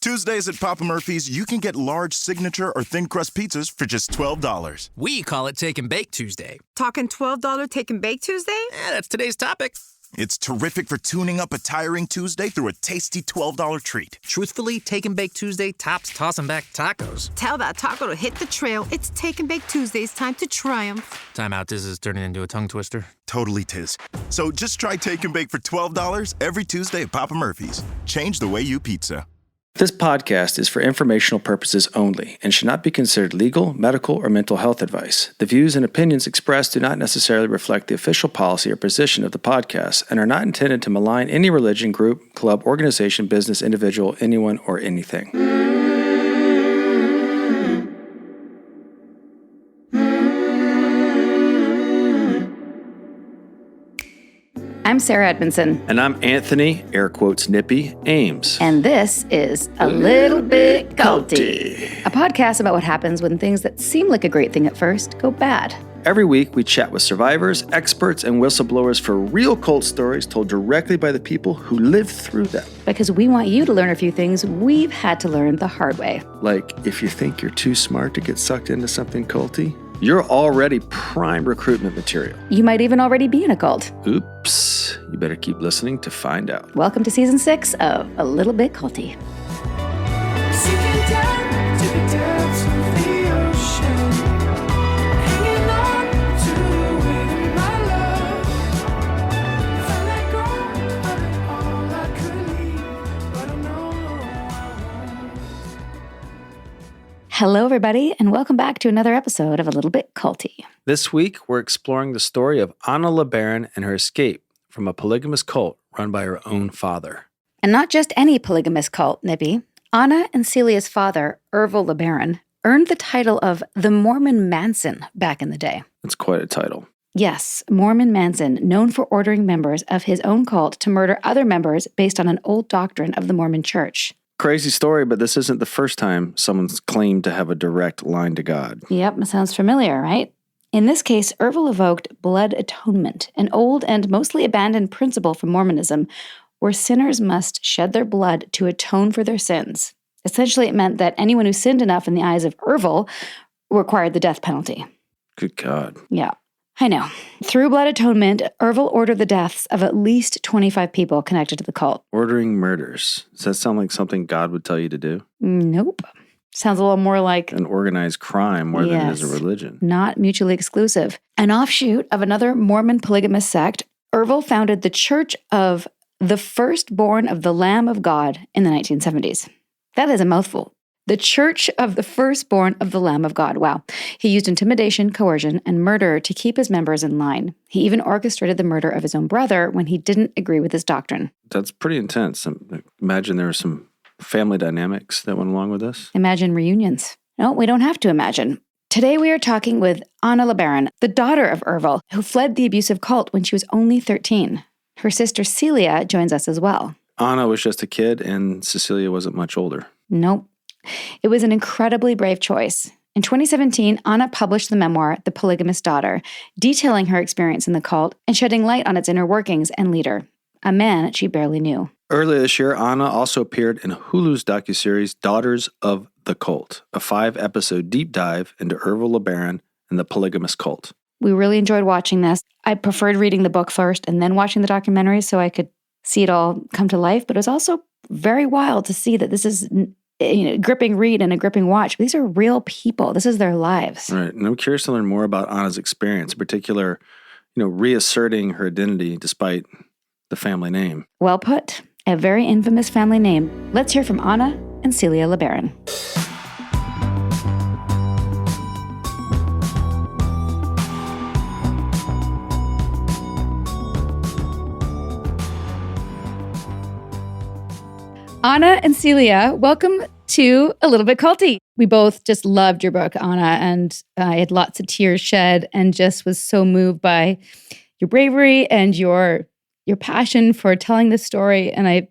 Tuesdays at Papa Murphy's, you can get large signature or thin crust pizzas for just $12. We call it Take and Bake Tuesday. Talking $12 Take and Bake Tuesday? Yeah, that's today's topic. It's terrific for tuning up a tiring Tuesday through a tasty $12 treat. Truthfully, Take and Bake Tuesday tops tossing back tacos. Tell that taco to hit the trail. It's Take and Bake Tuesday's time to triumph. Time out, this is turning into a tongue twister. Totally tis. So just try Take and Bake for $12 every Tuesday at Papa Murphy's. Change the way you pizza. This podcast is for informational purposes only and should not be considered legal, medical, or mental health advice. The views and opinions expressed do not necessarily reflect the official policy or position of the podcast and are not intended to malign any religion, group, club, organization, business, individual, anyone, or anything. I'm Sarah Edmondson. And I'm Anthony, air quotes nippy, Ames. And this is A Little Bit Culty, a podcast about what happens when things that seem like a great thing at first go bad. Every week, we chat with survivors, experts, and whistleblowers for real cult stories told directly by the people who lived through them. Because we want you to learn a few things we've had to learn the hard way. Like, if you think you're too smart to get sucked into something culty, you're already prime recruitment material. You might even already be in a cult. Oops. You better keep listening to find out. Welcome to Season 6 of A Little Bit Culty. Hello, everybody, and welcome back to another episode of A Little Bit Culty. This week, we're exploring the story of Anna LeBaron and her escape from a polygamist cult run by her own father. And not just any polygamist cult, Nippy. Anna and Celia's father, LeBaron, earned the title of the Mormon Manson back in the day. That's quite a title. Yes, Mormon Manson, known for ordering members of his own cult to murder other members based on an old doctrine of the Mormon Church. Crazy story, but this isn't the first time someone's claimed to have a direct line to God. Yep, sounds familiar, right? In this case, Ervil evoked blood atonement, an old and mostly abandoned principle from Mormonism, where sinners must shed their blood to atone for their sins. Essentially, it meant that anyone who sinned enough in the eyes of Ervil required the death penalty. Good God. Yeah. I know. Through blood atonement, Ervil ordered the deaths of at least 25 people connected to the cult. Ordering murders. Does that sound like something God would tell you to do? Nope. Sounds a little more like an organized crime more than it is a religion. Not mutually exclusive. An offshoot of another Mormon polygamist sect, Ervil founded the Church of the Firstborn of the Lamb of God in the 1970s. That is a mouthful. The Church of the Firstborn of the Lamb of God. Wow. He used intimidation, coercion, and murder to keep his members in line. He even orchestrated the murder of his own brother when he didn't agree with his doctrine. That's pretty intense. Imagine there were some family dynamics that went along with this. Imagine reunions. No, we don't have to imagine. Today we are talking with Anna LeBaron, the daughter of Ervil, who fled the abusive cult when she was only 13. Her sister Celia joins us as well. Anna was just a kid and Cecilia wasn't much older. Nope. It was an incredibly brave choice. In 2017, Anna published the memoir, The Polygamist Daughter, detailing her experience in the cult and shedding light on its inner workings and leader, a man she barely knew. Earlier this year, Anna also appeared in Hulu's docuseries Daughters of the Cult, a 5-episode deep dive into Ervil LeBaron and the polygamist cult. We really enjoyed watching this. I preferred reading the book first and then watching the documentary so I could see it all come to life, but it was also very wild to see that this is gripping read and a gripping watch. These are real people. This is their lives. Right. And I'm curious to learn more about Anna's experience, in particular, reasserting her identity despite the family name. Well put. A very infamous family name. Let's hear from Anna and Celia LeBaron. Anna and Celia, welcome to A Little Bit Culty. We both just loved your book, Anna, and I had lots of tears shed and just was so moved by your bravery and your passion for telling this story. And I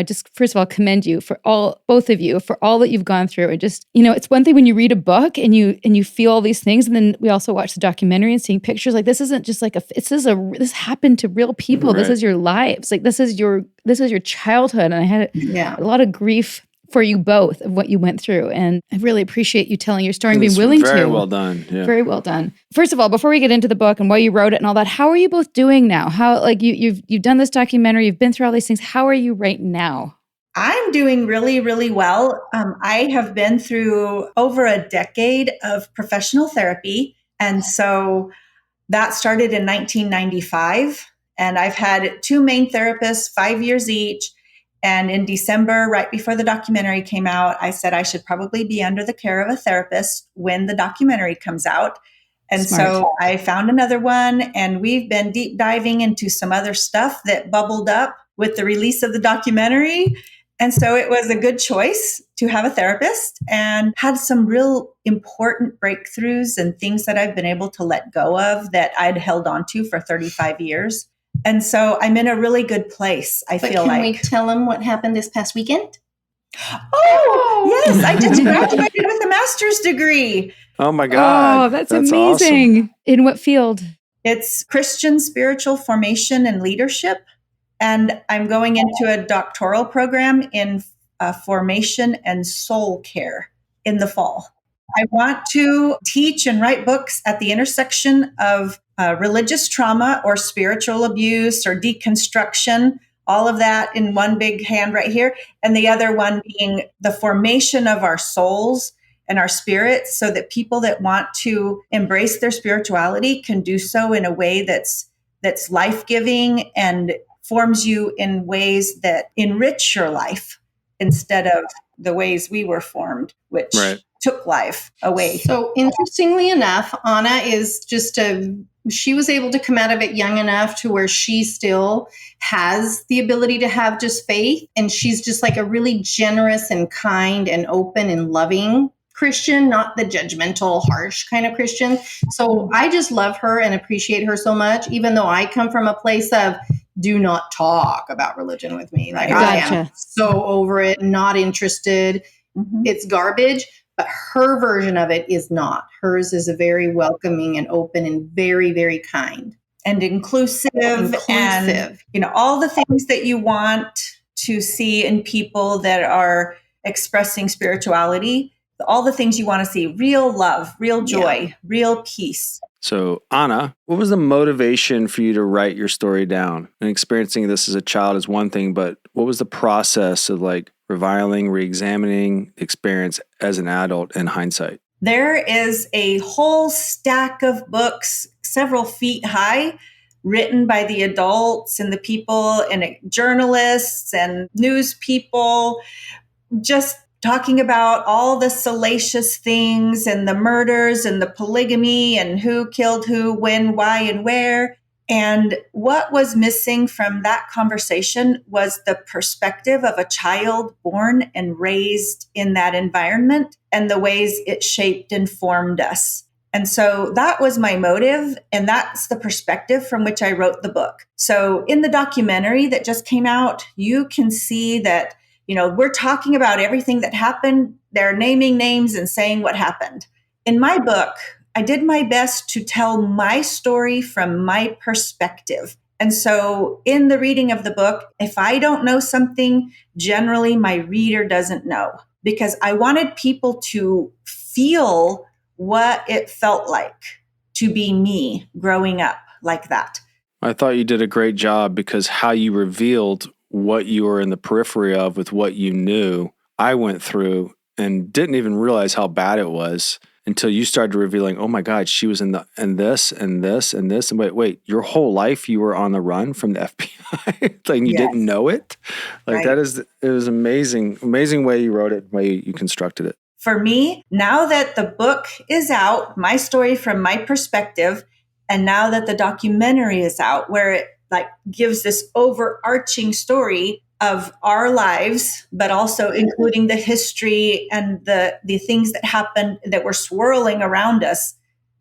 just first of all commend you for both of you, for all that you've gone through. And just, it's one thing when you read a book and you feel all these things, and then we also watch the documentary and seeing pictures. Like, this isn't just like this happened to real people. Right. This is your lives. Like, this is your childhood. And I had a lot of grief for you both of what you went through. And I really appreciate you telling your story and being It's willing to. Very well done. Yeah. Very well done. First of all, before we get into the book and why you wrote it and all that, how are you both doing now? How, like, you've done this documentary, you've been through all these things. How are you right now? I'm doing really, really well. I have been through over a decade of professional therapy. And so that started in 1995. And I've had two main therapists, 5 years each. And in December, right before the documentary came out, I said I should probably be under the care of a therapist when the documentary comes out. And Smart. so I found another one, and we've been deep diving into some other stuff that bubbled up with the release of the documentary. And so it was a good choice to have a therapist, and had some real important breakthroughs and things that I've been able to let go of that I'd held on to for 35 years. And so I'm in a really good place, I feel like. Can we tell them what happened this past weekend? Oh, yes. I just graduated with a master's degree. Oh my God. Oh, that's amazing. Awesome. In what field? It's Christian spiritual formation and leadership. And I'm going into a doctoral program in formation and soul care in the fall. I want to teach and write books at the intersection of religious trauma or spiritual abuse or deconstruction, all of that in one big hand right here. And the other one being the formation of our souls and our spirits, so that people that want to embrace their spirituality can do so in a way that's life-giving and forms you in ways that enrich your life instead of the ways we were formed, which took life away. So interestingly enough, Anna is she was able to come out of it young enough to where she still has the ability to have just faith. And she's just like a really generous and kind and open and loving Christian, not the judgmental, harsh kind of Christian. So I just love her and appreciate her so much, even though I come from a place of do not talk about religion with me. Like I am so over it, not interested. Mm-hmm. It's garbage. But her version of it is not. Hers is a very welcoming and open and very, very kind. And inclusive. And, all the things that you want to see in people that are expressing spirituality, all the things you want to see, real love, real joy, real peace. So, Anna, what was the motivation for you to write your story down? And experiencing this as a child is one thing, but what was the process of reviling, re-examining the experience as an adult in hindsight? There is a whole stack of books, several feet high, written by the adults and the people and journalists and news people, just talking about all the salacious things and the murders and the polygamy and who killed who, when, why, and where. And what was missing from that conversation was the perspective of a child born and raised in that environment and the ways it shaped and formed us. And so that was my motive. And that's the perspective from which I wrote the book. So in the documentary that just came out, you can see that we're talking about everything that happened. They're naming names and saying what happened. In my book, I did my best to tell my story from my perspective. And so in the reading of the book, if I don't know something, generally my reader doesn't know, because I wanted people to feel what it felt like to be me growing up like that. I thought you did a great job, because how you revealed what you were in the periphery of with what you knew, I went through and didn't even realize how bad it was until you started revealing, oh my God, she was in this and this and this. And wait, your whole life you were on the run from the FBI and you didn't know it? It was amazing way you wrote it, way you constructed it. For me, now that the book is out, my story from my perspective, and now that the documentary is out, where it gives this overarching story of our lives, but also including the history and the things that happened that were swirling around us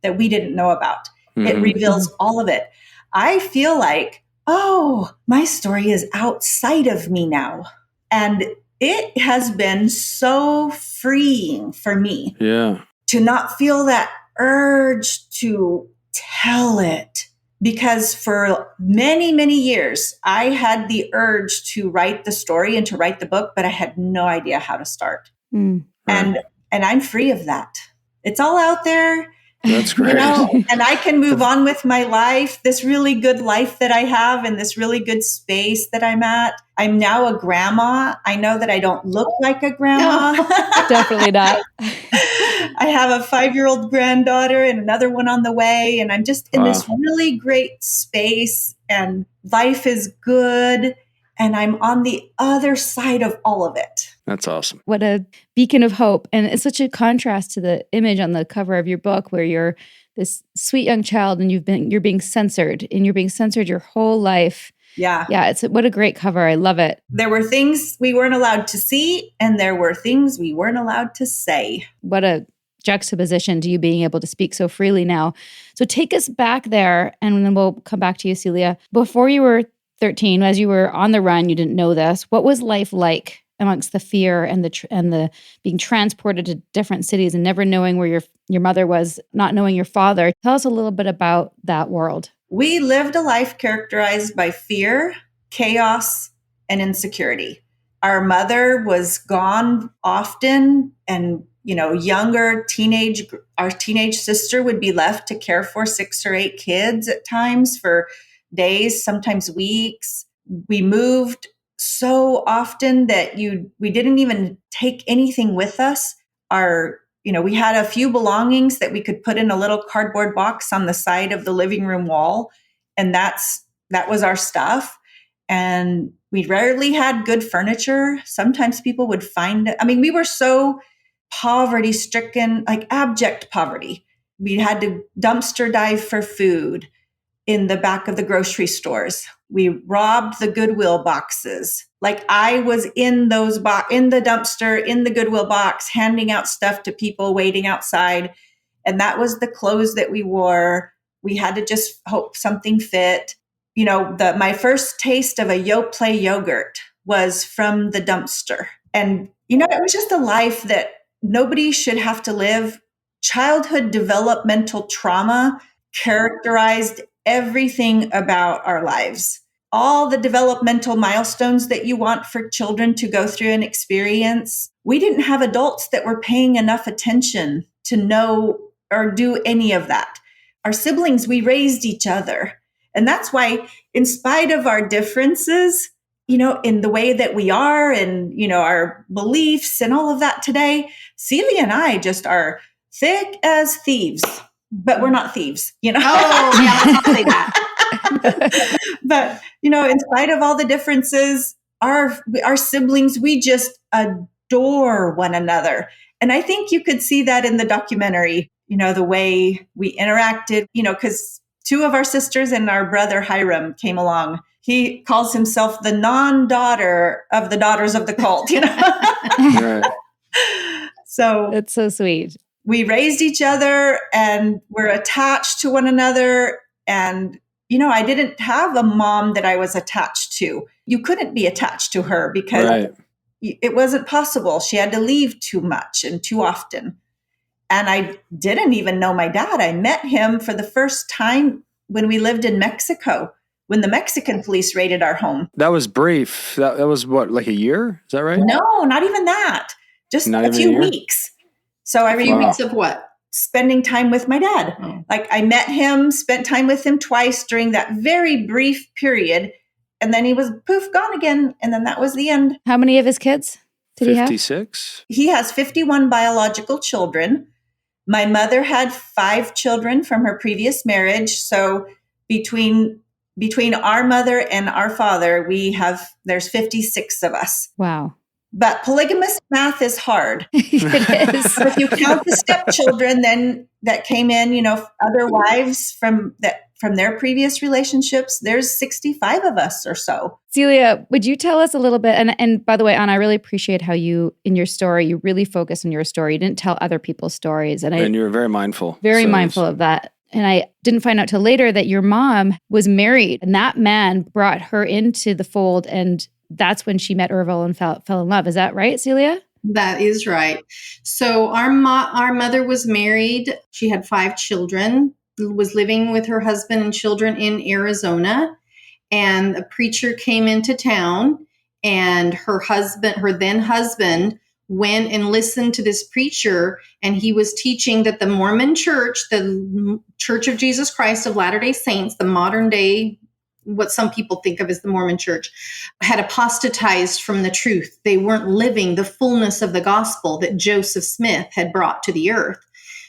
that we didn't know about. Mm-hmm. It reveals all of it. I feel like, my story is outside of me now. And it has been so freeing for me to not feel that urge to tell it because for many, many years, I had the urge to write the story and to write the book, but I had no idea how to start. Mm. And I'm free of that. It's all out there. That's great. And I can move on with my life, this really good life that I have and this really good space that I'm at. I'm now a grandma. I know that I don't look like a grandma. No, definitely not. I have a 5-year-old granddaughter and another one on the way. And I'm just in this really great space and life is good. And I'm on the other side of all of it. That's awesome. What a beacon of hope. And it's such a contrast to the image on the cover of your book where you're this sweet young child and you're being censored and you're being censored your whole life. Yeah. Yeah. What a great cover. I love it. There were things we weren't allowed to see and there were things we weren't allowed to say. What a juxtaposition to you being able to speak so freely now. So take us back there and then we'll come back to you, Celia. Before you were 13, as you were on the run, you didn't know this. What was life like amongst the fear and the being transported to different cities and never knowing where your mother was, not knowing your father? Tell us a little bit about that world. We lived a life characterized by fear, chaos, and insecurity. Our mother was gone often, and our teenage sister would be left to care for 6 or 8 kids at times for days, sometimes weeks. We moved so often that we didn't even take anything with us. We had a few belongings that we could put in a little cardboard box on the side of the living room wall. And that was our stuff. And we rarely had good furniture. Sometimes people would find it. I mean, we were so poverty stricken, like abject poverty. We had to dumpster dive for food in the back of the grocery stores. We robbed the Goodwill boxes. Like I was in in the dumpster, in the Goodwill box, handing out stuff to people waiting outside. And that was the clothes that we wore. We had to just hope something fit. My first taste of a Yoplait yogurt was from the dumpster. And, it was just a life that nobody should have to live. Childhood developmental trauma characterized everything about our lives. All the developmental milestones that you want for children to go through and experience. We didn't have adults that were paying enough attention to know or do any of that. Our siblings, we raised each other. And that's why, in spite of our differences, in the way that we are and, our beliefs and all of that today, Celia and I just are thick as thieves. But we're not thieves, Oh, yeah, let's not say that. But, in spite of all the differences, our siblings, we just adore one another. And I think you could see that in the documentary, the way we interacted, because 2 of our sisters and our brother Hiram came along. He calls himself the non-daughter of the daughters of the cult, Right. So it's so sweet. We raised each other and we're attached to one another. And, I didn't have a mom that I was attached to. You couldn't be attached to her because it wasn't possible. She had to leave too much and too often. And I didn't even know my dad. I met him for the first time when we lived in Mexico, when the Mexican police raided our home. That was brief. That was what, like a year? Is that right? No, not even that. Just a few weeks. So I remember weeks of what? Spending time with my dad. Oh. Like I met him, spent time with him twice during that very brief period. And then he was poof, gone again. And then that was the end. How many of his kids did he have? 56. He has 51 biological children. My mother had 5 children from her previous marriage. So between our mother and our father, there's 56 of us. Wow. But polygamist math is hard. It is. If you count the stepchildren then that came in, other wives from their previous relationships, there's 65 of us or so. Celia, would you tell us a little bit? And by the way, Anna, I really appreciate how in your story, you really focus on your story. You didn't tell other people's stories. And you were very mindful. Very mindful of that. And I didn't find out till later that your mom was married and that man brought her into the fold, and that's when she met Ervil and fell in love. Is that right, Celia? That is right. So our mother was married. She had 5 children. was living with her husband and children in Arizona, and a preacher came into town, and her then husband, went and listened to this preacher, and he was teaching that the Mormon Church, the Church of Jesus Christ of Latter-day Saints, the modern day, what some people think of as the Mormon Church, had apostatized from the truth. They weren't living the fullness of the gospel that Joseph Smith had brought to the earth.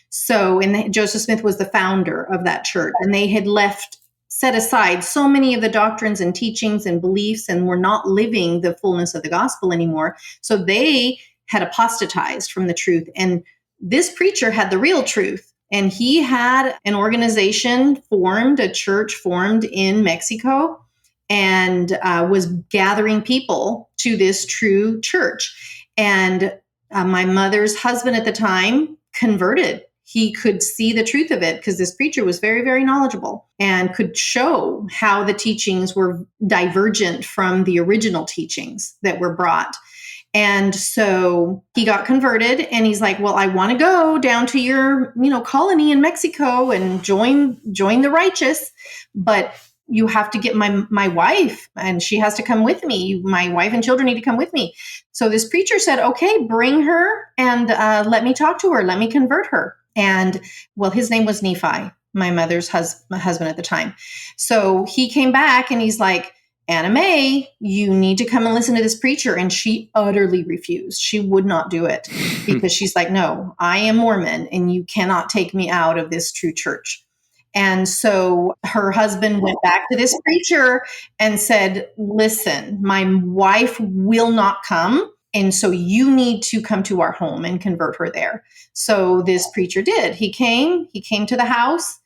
So, and Joseph Smith was the founder of that church, and they had set aside so many of the doctrines and teachings and beliefs, and were not living the fullness of the gospel anymore. So they had apostatized from the truth. And this preacher had the real truth. And he had an organization formed, a church formed in Mexico, and was gathering people to this true church. And my mother's husband at the time converted. He could see the truth of it because this preacher was very, very knowledgeable and could show how the teachings were divergent from the original teachings that were brought. And so he got converted, and he's like, well, I want to go down to your, colony in Mexico and join the righteous, but you have to get my wife, and she has to come with me. My wife and children need to come with me. So this preacher said, okay, bring her and let me talk to her. Let me convert her. And well, his name was Nephi, my mother's husband at the time. So he came back and he's like, Anna Mae, you need to come and listen to this preacher. And she utterly refused. She would not do it because she's like, no, I am Mormon and you cannot take me out of this true church. And so her husband went back to this preacher and said, listen, my wife will not come. And so you need to come to our home and convert her there. So this preacher did. He came to the house,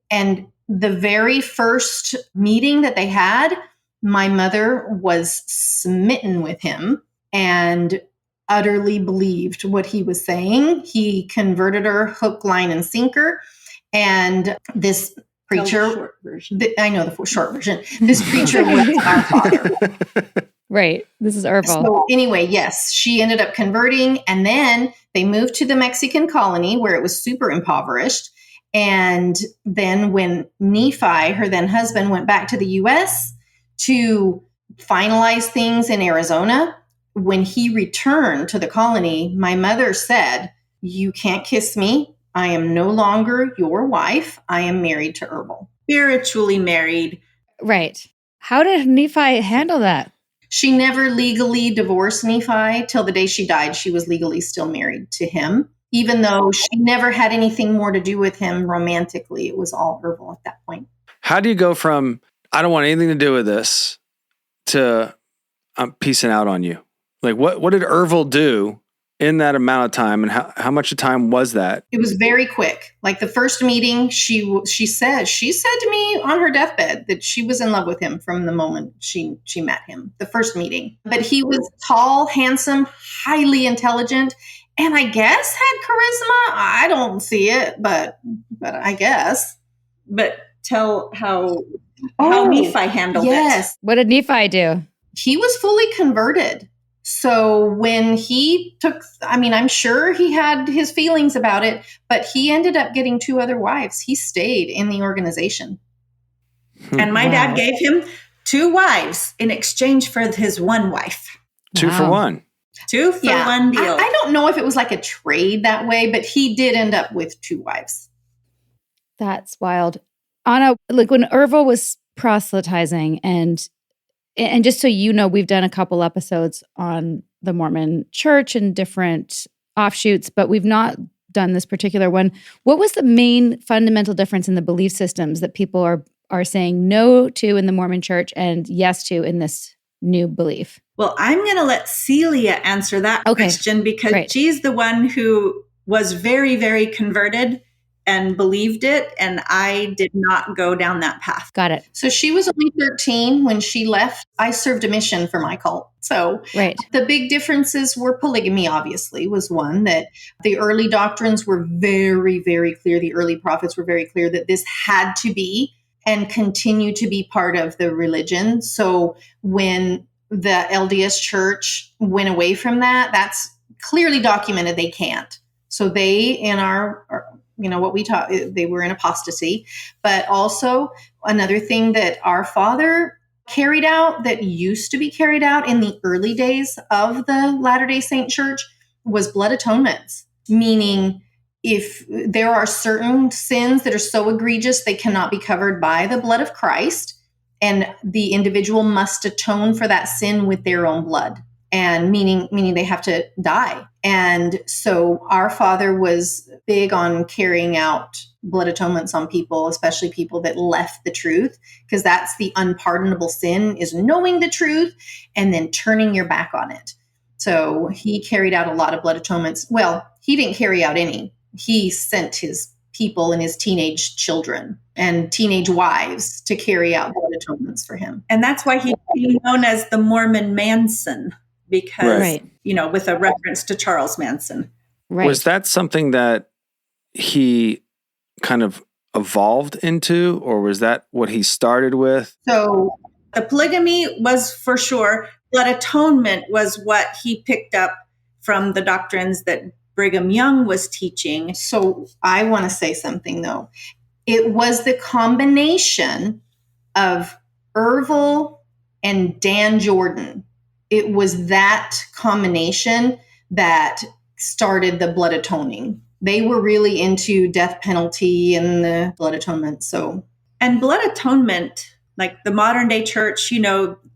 and the very first meeting that they had, my mother was smitten with him and utterly believed what he was saying. He converted her hook, line, and sinker. And this preacher, I know the short version. This preacher was our father. Right. This is Ervil. So anyway, yes, she ended up converting, and then they moved to the Mexican colony where it was super impoverished. And then when Nephi, her then husband, went back to the U.S. to finalize things in Arizona, when he returned to the colony, my mother said, you can't kiss me. I am no longer your wife. I am married to Ervil. Spiritually married. Right. How did Nephi handle that? She never legally divorced Nephi till the day she died. She was legally still married to him, even though she never had anything more to do with him romantically. It was all Ervil at that point. How do you go from, I don't want anything to do with this, to I'm peacing out on you? Like, what did Ervil do in that amount of time, and how much of time was that? It was very quick. Like the first meeting, she said to me on her deathbed that she was in love with him from the moment she met him, the first meeting. But he was tall, handsome, highly intelligent, and I guess had charisma. I don't see it, but I guess. But tell how Nephi handled it. Yes. What did Nephi do? He was fully converted. So when he I'm sure he had his feelings about it, but he ended up getting 2 other wives. He stayed in the organization. And my dad gave him 2 wives in exchange for his 1 wife. 2 for 1. 2 for 1 deal. I don't know if it was like a trade that way, but he did end up with 2 wives. That's wild. Anna, like when Ervil was proselytizing, and just so you know, we've done a couple episodes on the Mormon Church and different offshoots, but we've not done this particular one. What was the main fundamental difference in the belief systems that people are saying no to in the Mormon Church and yes to in this new belief? Well, I'm going to let Celia answer that question because she's the one who was very, very converted and believed it, and I did not go down that path. Got it. So she was only 13 when she left. I served a mission for my cult. So the big differences were polygamy, obviously, was one, that the early doctrines were very, very clear. The early prophets were very clear that this had to be and continue to be part of the religion. So when the LDS Church went away from that, that's clearly documented they can't. So they, in our what we taught, they were in apostasy. But also another thing that our father carried out that used to be carried out in the early days of the Latter-day Saint Church was blood atonements, meaning if there are certain sins that are so egregious they cannot be covered by the blood of Christ, and the individual must atone for that sin with their own blood, and meaning they have to die. And so our father was big on carrying out blood atonements on people, especially people that left the truth, because that's the unpardonable sin, is knowing the truth and then turning your back on it. So he carried out a lot of blood atonements. Well, he didn't carry out any. He sent his people and his teenage children and teenage wives to carry out blood atonements for him. And that's why he became known as the Mormon Manson, because, with a reference to Charles Manson. Right. Was that something that he kind of evolved into, or was that what he started with? So the polygamy was for sure. Blood atonement was what he picked up from the doctrines that Brigham Young was teaching. So I want to say something, though. It was the combination of Ervil and Dan Jordan. It was that combination that started the blood atoning. They were really into death penalty and the blood atonement. And blood atonement, like the modern day church,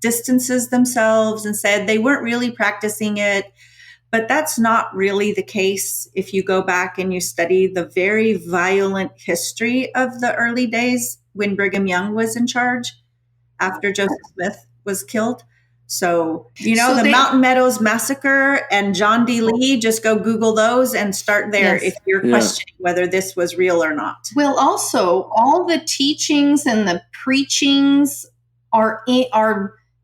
distances themselves and said they weren't really practicing it. But that's not really the case if you go back and you study the very violent history of the early days when Brigham Young was in charge after Joseph Smith was killed. So, the Mountain Meadows Massacre and John D. Lee, just go Google those and start there if you're questioning whether this was real or not. Well, also, all the teachings and the preachings are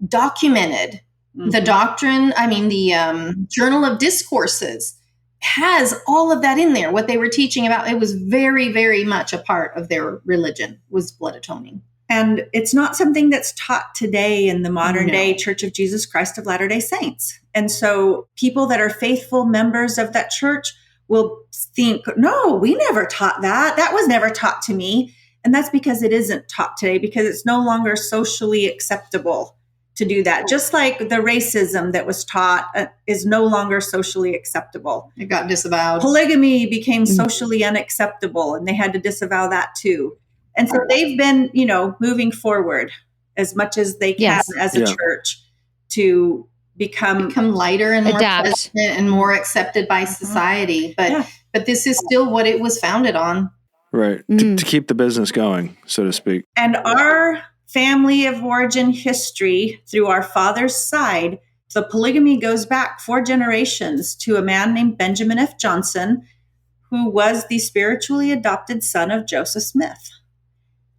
documented. Mm-hmm. The doctrine, the Journal of Discourses has all of that in there. What they were teaching about, it was very, very much a part of their religion, was blood atoning. And it's not something that's taught today in the modern day Church of Jesus Christ of Latter-day Saints. And so people that are faithful members of that church will think, no, we never taught that. That was never taught to me. And that's because it isn't taught today, because it's no longer socially acceptable to do that. Just like the racism that was taught is no longer socially acceptable. It got disavowed. Polygamy became socially unacceptable, and they had to disavow that too. And so they've been, moving forward as much as they can as a church to become lighter and more adapt pleasant and more accepted by society. But this is still what it was founded on. Right. To keep the business going, so to speak. And our family of origin history through our father's side, the polygamy goes back 4 generations to a man named Benjamin F. Johnson, who was the spiritually adopted son of Joseph Smith.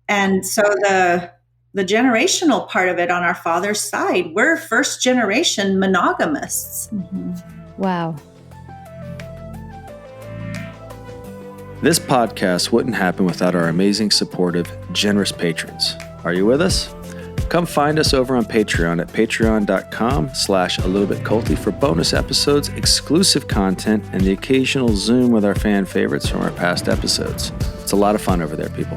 And so the generational part of it on our father's side, we're first generation monogamists. Mm-hmm. Wow. This podcast wouldn't happen without our amazing, supportive, generous patrons. Are you with us? Come find us over on Patreon at patreon.com/alittlebitculty for bonus episodes, exclusive content, and the occasional Zoom with our fan favorites from our past episodes. It's a lot of fun over there, people.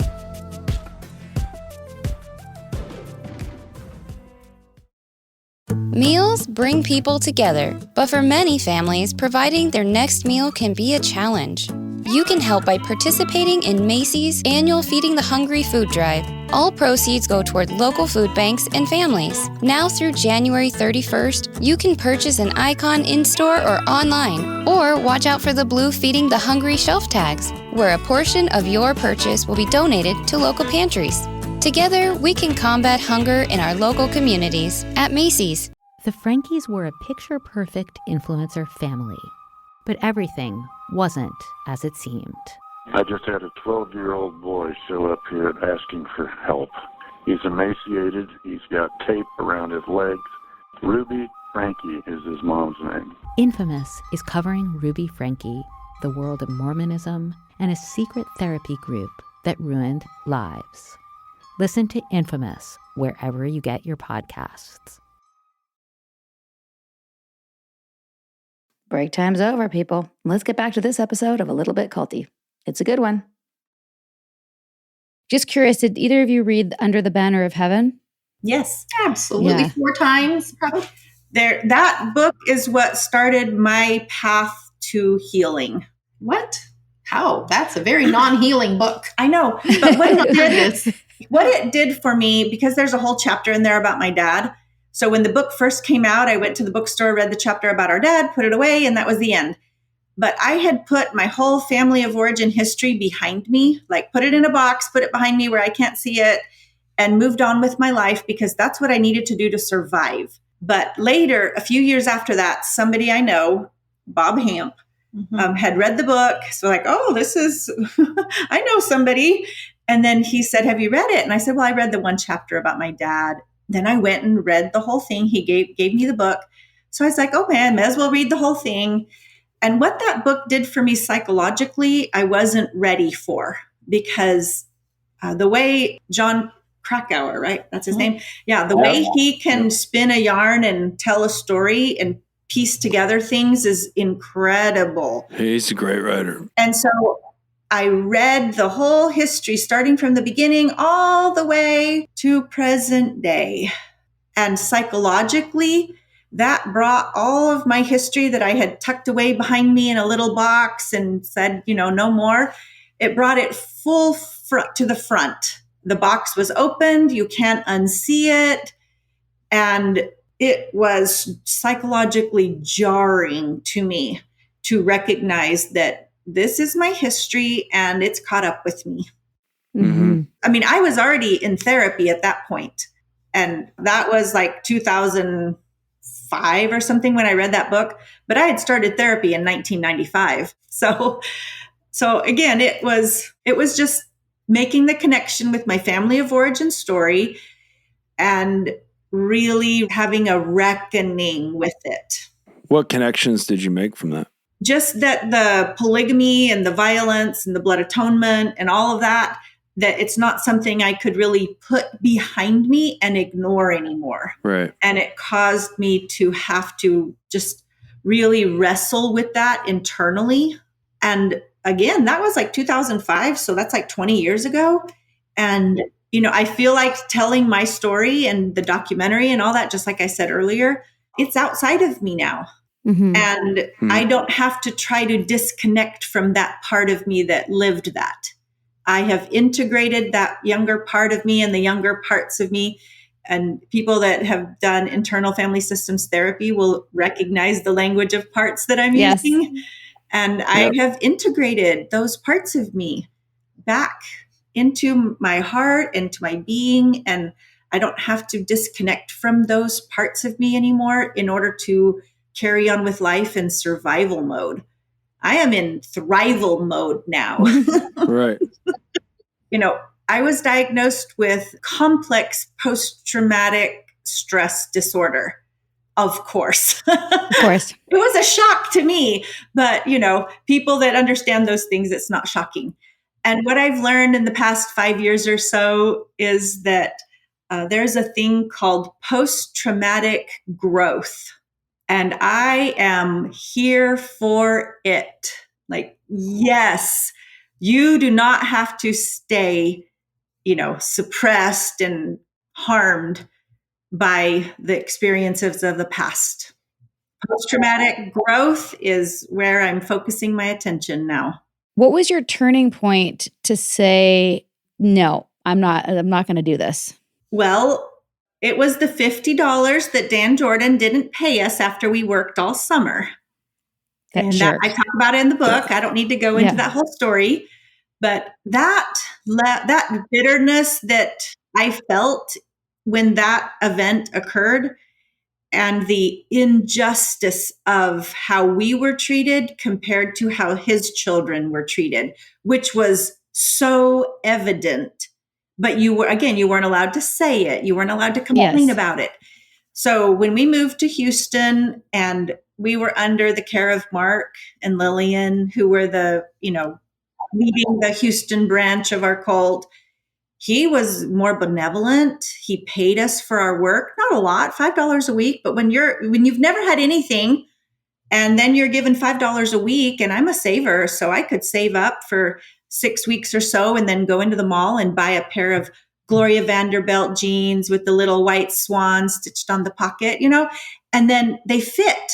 Meals bring people together, but for many families, providing their next meal can be a challenge. You can help by participating in Macy's annual Feeding the Hungry food drive. All proceeds go toward local food banks and families. Now through January 31st, you can purchase an icon in-store or online, or watch out for the blue Feeding the Hungry shelf tags, where a portion of your purchase will be donated to local pantries. Together, we can combat hunger in our local communities at Macy's. The Frankies were a picture-perfect influencer family, but everything wasn't as it seemed. I just had a 12-year-old boy show up here asking for help. He's emaciated. He's got tape around his legs. Ruby Frankie is his mom's name. Infamous is covering Ruby Frankie, the world of Mormonism, and a secret therapy group that ruined lives. Listen to Infamous wherever you get your podcasts. Break time's over, people. Let's get back to this episode of A Little Bit Culty. It's a good one. Just curious, did either of you read Under the Banner of Heaven? Yes. Absolutely. Yeah. 4 times, probably. That book is what started my path to healing. What? How? That's a very non-healing book. I know. But what it did for me, because there's a whole chapter in there about my dad. So when the book first came out, I went to the bookstore, read the chapter about our dad, put it away, and that was the end. But I had put my whole family of origin history behind me, like put it in a box, put it behind me where I can't see it, and moved on with my life because that's what I needed to do to survive. But later, a few years after that, somebody I know, Bob Hamp, had read the book. So like, oh, this is, I know somebody. And then he said, have you read it? And I said, well, I read the one chapter about my dad. Then I went and read the whole thing. He gave me the book. So I was like, oh man, may as well read the whole thing. And what that book did for me psychologically, I wasn't ready for, because the way John Krakauer, right? That's his name. Yeah. The way he can spin a yarn and tell a story and piece together things is incredible. He's a great writer. And so I read the whole history, starting from the beginning all the way to present day. And psychologically, that brought all of my history that I had tucked away behind me in a little box and said, no more. It brought it full front to the front. The box was opened. You can't unsee it. And it was psychologically jarring to me to recognize that this is my history and it's caught up with me. Mm-hmm. I mean, I was already in therapy at that point. And that was like 2005 or something when I read that book. But I had started therapy in 1995. So again, it was just making the connection with my family of origin story and really having a reckoning with it. What connections did you make from that? Just that the polygamy and the violence and the blood atonement and all of that it's not something I could really put behind me and ignore anymore. Right. And it caused me to have to just really wrestle with that internally. And again, that was like 2005. So that's like 20 years ago. And, I feel like telling my story and the documentary and all that, just like I said earlier, it's outside of me now. Mm-hmm. And I don't have to try to disconnect from that part of me that lived that. I have integrated that younger part of me and the younger parts of me. And people that have done internal family systems therapy will recognize the language of parts that I'm using. And I have integrated those parts of me back into my heart, into my being. And I don't have to disconnect from those parts of me anymore in order to carry on with life in survival mode. I am in thrival mode now. Right. I was diagnosed with complex post-traumatic stress disorder. Of course. Of course. It was a shock to me, but people that understand those things, it's not shocking. And what I've learned in the past 5 years or so is that there's a thing called post-traumatic growth. And I am here for it. Like, yes, you do not have to stay, suppressed and harmed by the experiences of the past. Post-traumatic growth is where I'm focusing my attention now. What was your turning point to say, no, I'm not going to do this? Well, it was the $50 that Dan Jordan didn't pay us after we worked all summer. I talk about it in the book. I don't need to go into that whole story, but that bitterness that I felt when that event occurred and the injustice of how we were treated compared to how his children were treated, which was so evident. But you weren't allowed to say it. You weren't allowed to complain about it. So when we moved to Houston and we were under the care of Mark and Lillian, who were leading the Houston branch of our cult, he was more benevolent. He paid us for our work, not a lot, $5 a week. But when you've never had anything And then you're given $5 a week. And I'm a saver, so I could save up for 6 weeks or so and then go into the mall and buy a pair of Gloria Vanderbilt jeans with the little white swan stitched on the pocket, and then they fit.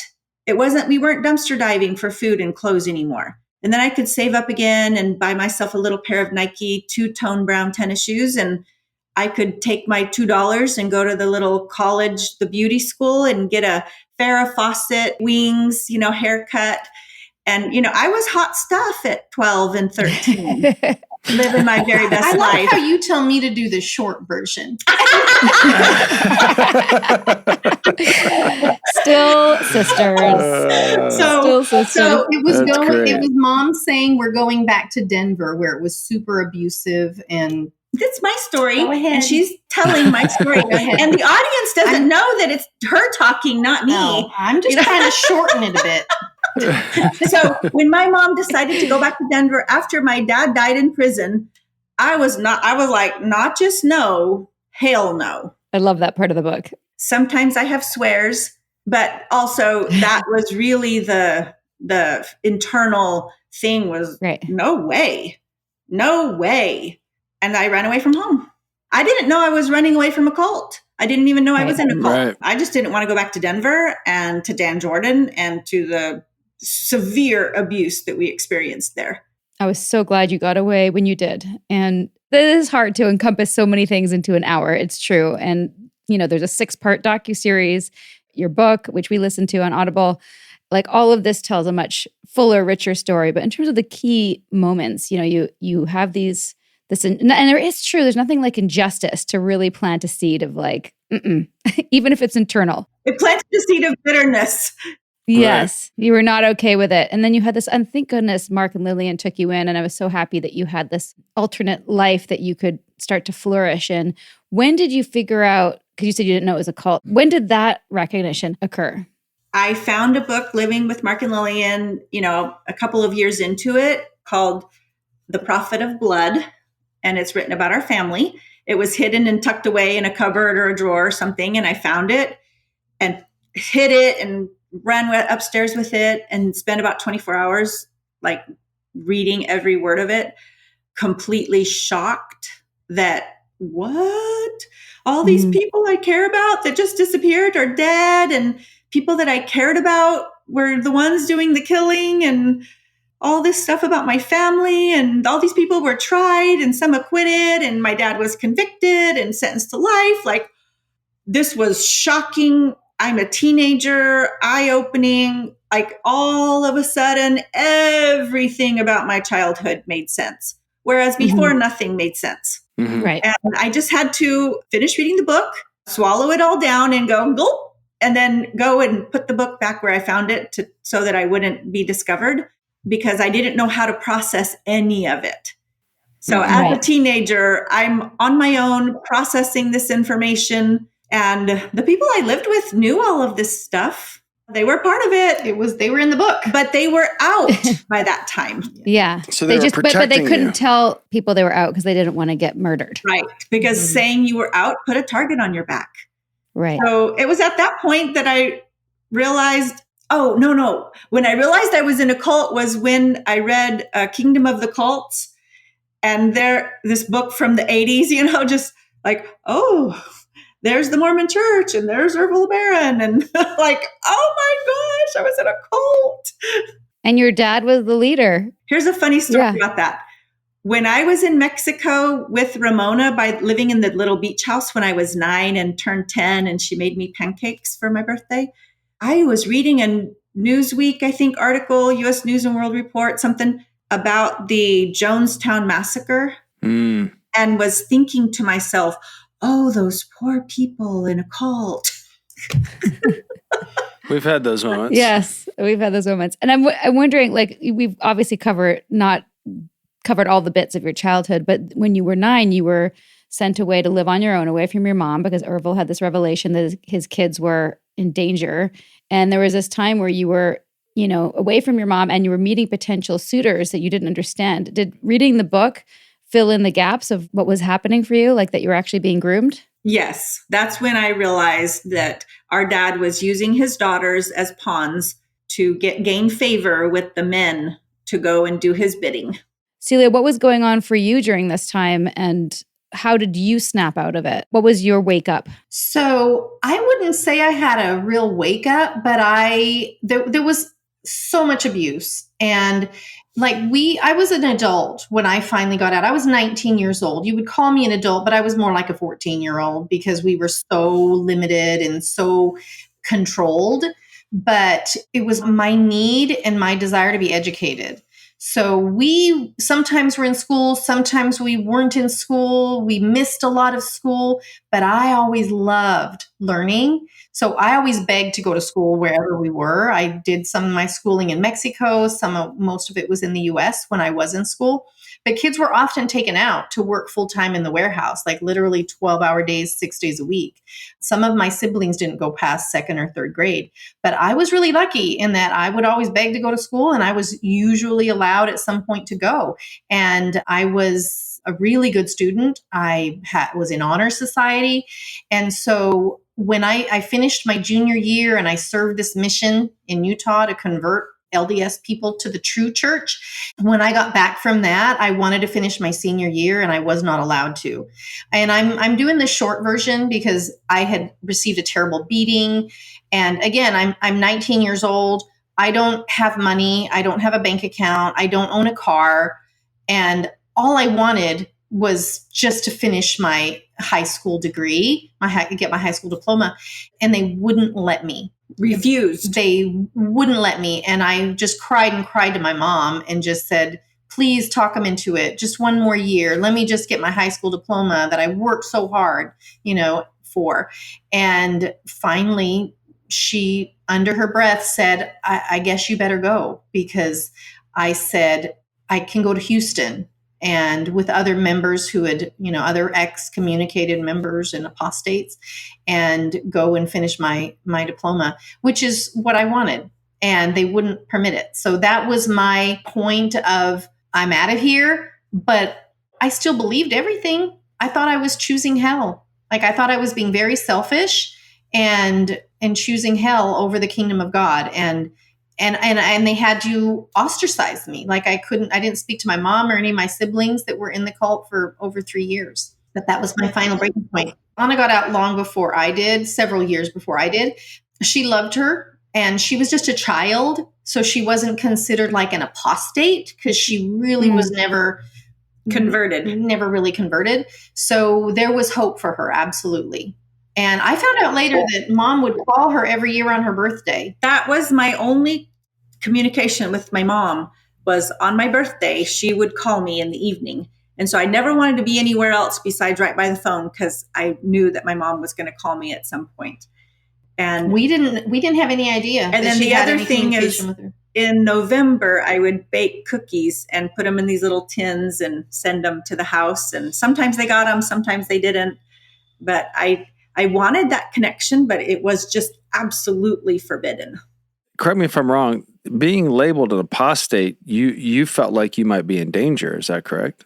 We weren't dumpster diving for food and clothes anymore. And then I could save up again and buy myself a little pair of Nike 2-tone brown tennis shoes. And I could take my $2 and go to the little college, the beauty school, and get a Farrah Fawcett wings, haircut. And, I was hot stuff at 12 and 13, living my very best I love life. how you tell me to do the short version. Still sisters. Still sisters. So it was That's great. It was mom saying we're going back to Denver where it was super abusive and That's my story. Go ahead. And she's telling my story. And the audience doesn't know that it's her talking, not me. No, I'm just trying to shorten it a bit. So when my mom decided to go back to Denver after my dad died in prison, I was like, not just no, hell no. I love that part of the book. Sometimes I have swears, but also that was really the internal thing was no way. And I ran away from home. I didn't know I was running away from a cult. I didn't even know I was in a cult. Right. I just didn't want to go back to Denver and to Dan Jordan and to the severe abuse that we experienced there. I was so glad you got away when you did. And it is hard to encompass so many things into an hour. It's true. And, there's a 6-part docuseries, your book, which we listened to on Audible. Like all of this tells a much fuller, richer story. But in terms of the key moments, you have this, and it's true, there's nothing like injustice to really plant a seed of like, even if it's internal. It planted the seed of bitterness. Yes, you were not okay with it. And then you had this, and thank goodness Mark and Lillian took you in. And I was so happy that you had this alternate life that you could start to flourish in. When did you figure out, because you said you didn't know it was a cult, when did that recognition occur? I found a book, Living with Mark and Lillian, a couple of years into it, called The Prophet of Blood. And it's written about our family. It was hidden and tucked away in a cupboard or a drawer or something. And I found it and hid it and ran upstairs with it and spent about 24 hours like reading every word of it, completely shocked that all these people I care about that just disappeared are dead, and people that I cared about were the ones doing the killing, and all this stuff about my family, and all these people were tried and some acquitted, and my dad was convicted and sentenced to life. Like, this was shocking. I'm a teenager, eye-opening. Like, all of a sudden, everything about my childhood made sense. Whereas before, nothing made sense. Mm-hmm. Right. And I just had to finish reading the book, swallow it all down and go, gulp, and then go and put the book back where I found it so that I wouldn't be discovered, because I didn't know how to process any of it. So as a teenager, I'm on my own processing this information. And the people I lived with knew all of this stuff. They were part of it. They were in the book, but they were out by that time. Yeah. So they were but they protecting couldn't you. tell people they were out because they didn't want to get murdered. Right. Because saying you were out put a target on your back. Right. So it was at that point that I realized, oh, no. When I realized I was in a cult was when I read Kingdom of the Cults. And this book from the 80s, just like, oh, there's the Mormon Church and there's LeBaron. And like, oh my gosh, I was in a cult. And your dad was the leader. Here's a funny story about that. When I was in Mexico with Ramona by living in the little beach house when I was 9 and turned 10, and she made me pancakes for my birthday, I was reading a Newsweek, I think, article, U.S. News and World Report, something about the Jonestown Massacre, and was thinking to myself, oh, those poor people in a cult. We've had those moments. Yes, we've had those moments. And I'm wondering, like, we've obviously not covered all the bits of your childhood, but when you were 9, you were sent away to live on your own, away from your mom, because Ervil had this revelation that his kids were in danger. And there was this time where you were, away from your mom and you were meeting potential suitors that you didn't understand. Did reading the book fill in the gaps of what was happening for you, like that you were actually being groomed? Yes. That's when I realized that our dad was using his daughters as pawns to gain favor with the men to go and do his bidding. Celia, what was going on for you during this time, and how did you snap out of it? What was your wake up? So I wouldn't say I had a real wake up, but there was so much abuse. And I was an adult when I finally got out. I was 19 years old. You would call me an adult, but I was more like a 14-year-old because we were so limited and so controlled. But it was my need and my desire to be educated. So we sometimes were in school, sometimes we weren't in school. We missed a lot of school, but I always loved learning. So I always begged to go to school wherever we were. I did some of my schooling in Mexico. Most of it was in the US when I was in school. But kids were often taken out to work full-time in the warehouse, like literally 12-hour days, 6 days a week. Some of my siblings didn't go past second or third grade. But I was really lucky in that I would always beg to go to school, and I was usually allowed at some point to go. And I was a really good student. I was in honor society. And so when I finished my junior year and I served this mission in Utah to convert LDS people to the true church. When I got back from that, I wanted to finish my senior year and I was not allowed to. And I'm doing the short version because I had received a terrible beating. And again, I'm 19 years old. I don't have money. I don't have a bank account. I don't own a car. And all I wanted was just to finish my high school degree, get my high school diploma. And they wouldn't let me. Refused. They wouldn't let me. And I just cried and cried to my mom and just said, please talk them into it. Just one more year. Let me just get my high school diploma that I worked so hard, for. And finally, she, under her breath, said, I guess you better go, because I said, I can go to Houston and with other members who had, other excommunicated members and apostates, and go and finish my diploma, which is what I wanted. And they wouldn't permit it. So that was my point of, I'm out of here, but I still believed everything. I thought I was choosing hell. I thought I was being very selfish and choosing hell over the kingdom of God. And they had to ostracize me. I didn't speak to my mom or any of my siblings that were in the cult for over 3 years. But that was my final breaking point. Anna got out long before I did, several years before I did. She loved her, and she was just a child. So she wasn't considered like an apostate because she really was never really converted. So there was hope for her. Absolutely. And I found out later that mom would call her every year on her birthday. That was my only communication with my mom, was on my birthday. She would call me in the evening. And so I never wanted to be anywhere else besides right by the phone, because I knew that my mom was going to call me at some point. And we didn't have any idea. And then the other thing is, in November, I would bake cookies and put them in these little tins and send them to the house. And sometimes they got them, sometimes they didn't. But I wanted that connection, but it was just absolutely forbidden. Correct me if I'm wrong. Being labeled an apostate, you felt like you might be in danger. Is that correct?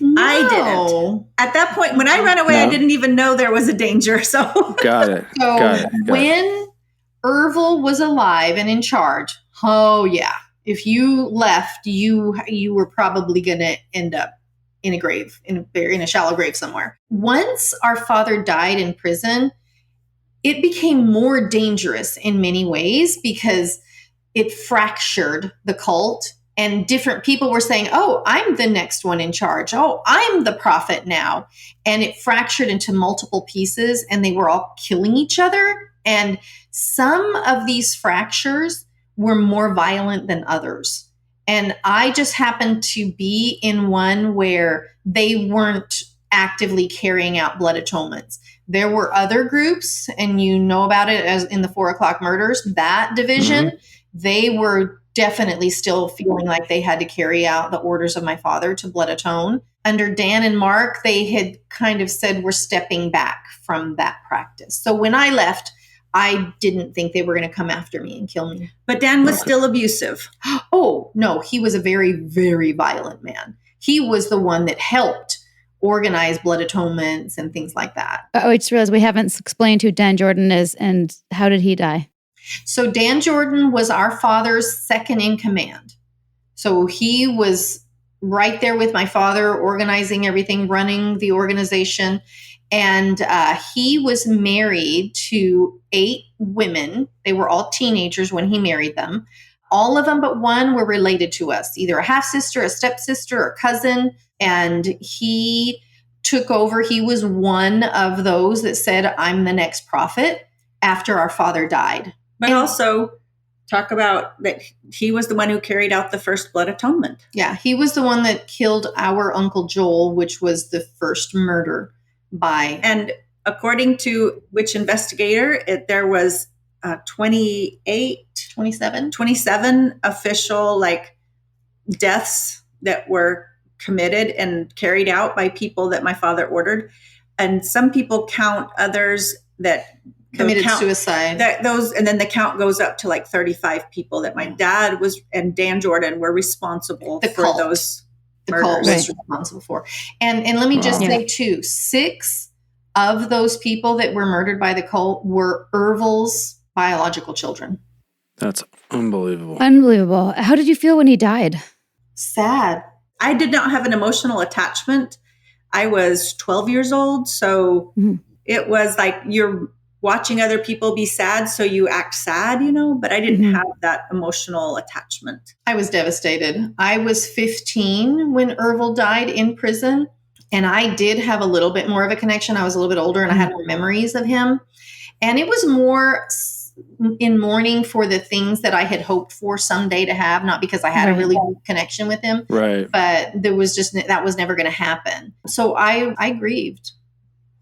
No. I didn't. At that point, when I ran away, I didn't even know there was a danger. So Got it. When Ervil was alive and in charge, oh yeah, if you left, you were probably going to end up in a grave, in a shallow grave somewhere. Once our father died in prison, it became more dangerous in many ways because it fractured the cult, and different people were saying, oh, I'm the next one in charge. Oh, I'm the prophet now. And it fractured into multiple pieces, and they were all killing each other. And some of these fractures were more violent than others. And I just happened to be in one where they weren't actively carrying out blood atonements. There were other groups, and you know about it as in the 4 o'clock murders, that division, they were definitely still feeling like they had to carry out the orders of my father to blood atone. Under Dan and Mark, they had kind of said, we're stepping back from that practice. So when I left, I didn't think they were going to come after me and kill me. But Dan was still abusive. Oh, no, he was a very, very violent man. He was the one that helped organize blood atonements and things like that. I just realized we haven't explained who Dan Jordan is and how did he die? So Dan Jordan was our father's second in command. So he was right there with my father, organizing everything, running the organization. And he was married to 8 women. They were all teenagers when he married them. All of them but one were related to us, either a half-sister, a stepsister, or cousin. And he took over. He was one of those that said, I'm the next prophet after our father died. But also talk about that he was the one who carried out the first blood atonement. Yeah, he was the one that killed our Uncle Joel, which was the first murder by. And according to which investigator, there was 27 official deaths that were committed and carried out by people that my father ordered. And some people count others that committed suicide. And then the count goes up to 35 people that my dad and Dan Jordan were responsible for those murders. Cult was responsible for. And let me just say too, 6 of those people that were murdered by the cult were Ervil's biological children. That's unbelievable. Unbelievable. How did you feel when he died? Sad. I did not have an emotional attachment. I was 12 years old. So it was like you're watching other people be sad, so you act sad, but I didn't have that emotional attachment. I was devastated. I was 15 when Ervil died in prison, and I did have a little bit more of a connection. I was a little bit older, and I had more memories of him. And it was more in mourning for the things that I had hoped for someday to have, not because I had a really good connection with him, but there was that was never going to happen. So I grieved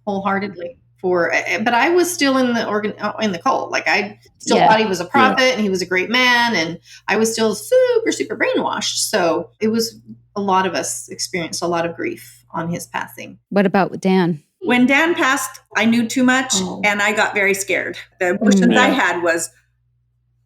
wholeheartedly. But I was still in the cult. I still thought he was a prophet and he was a great man, and I was still super, super brainwashed. So it was a lot of us experienced a lot of grief on his passing. What about Dan? When Dan passed, I knew too much and I got very scared. The emotions I had was,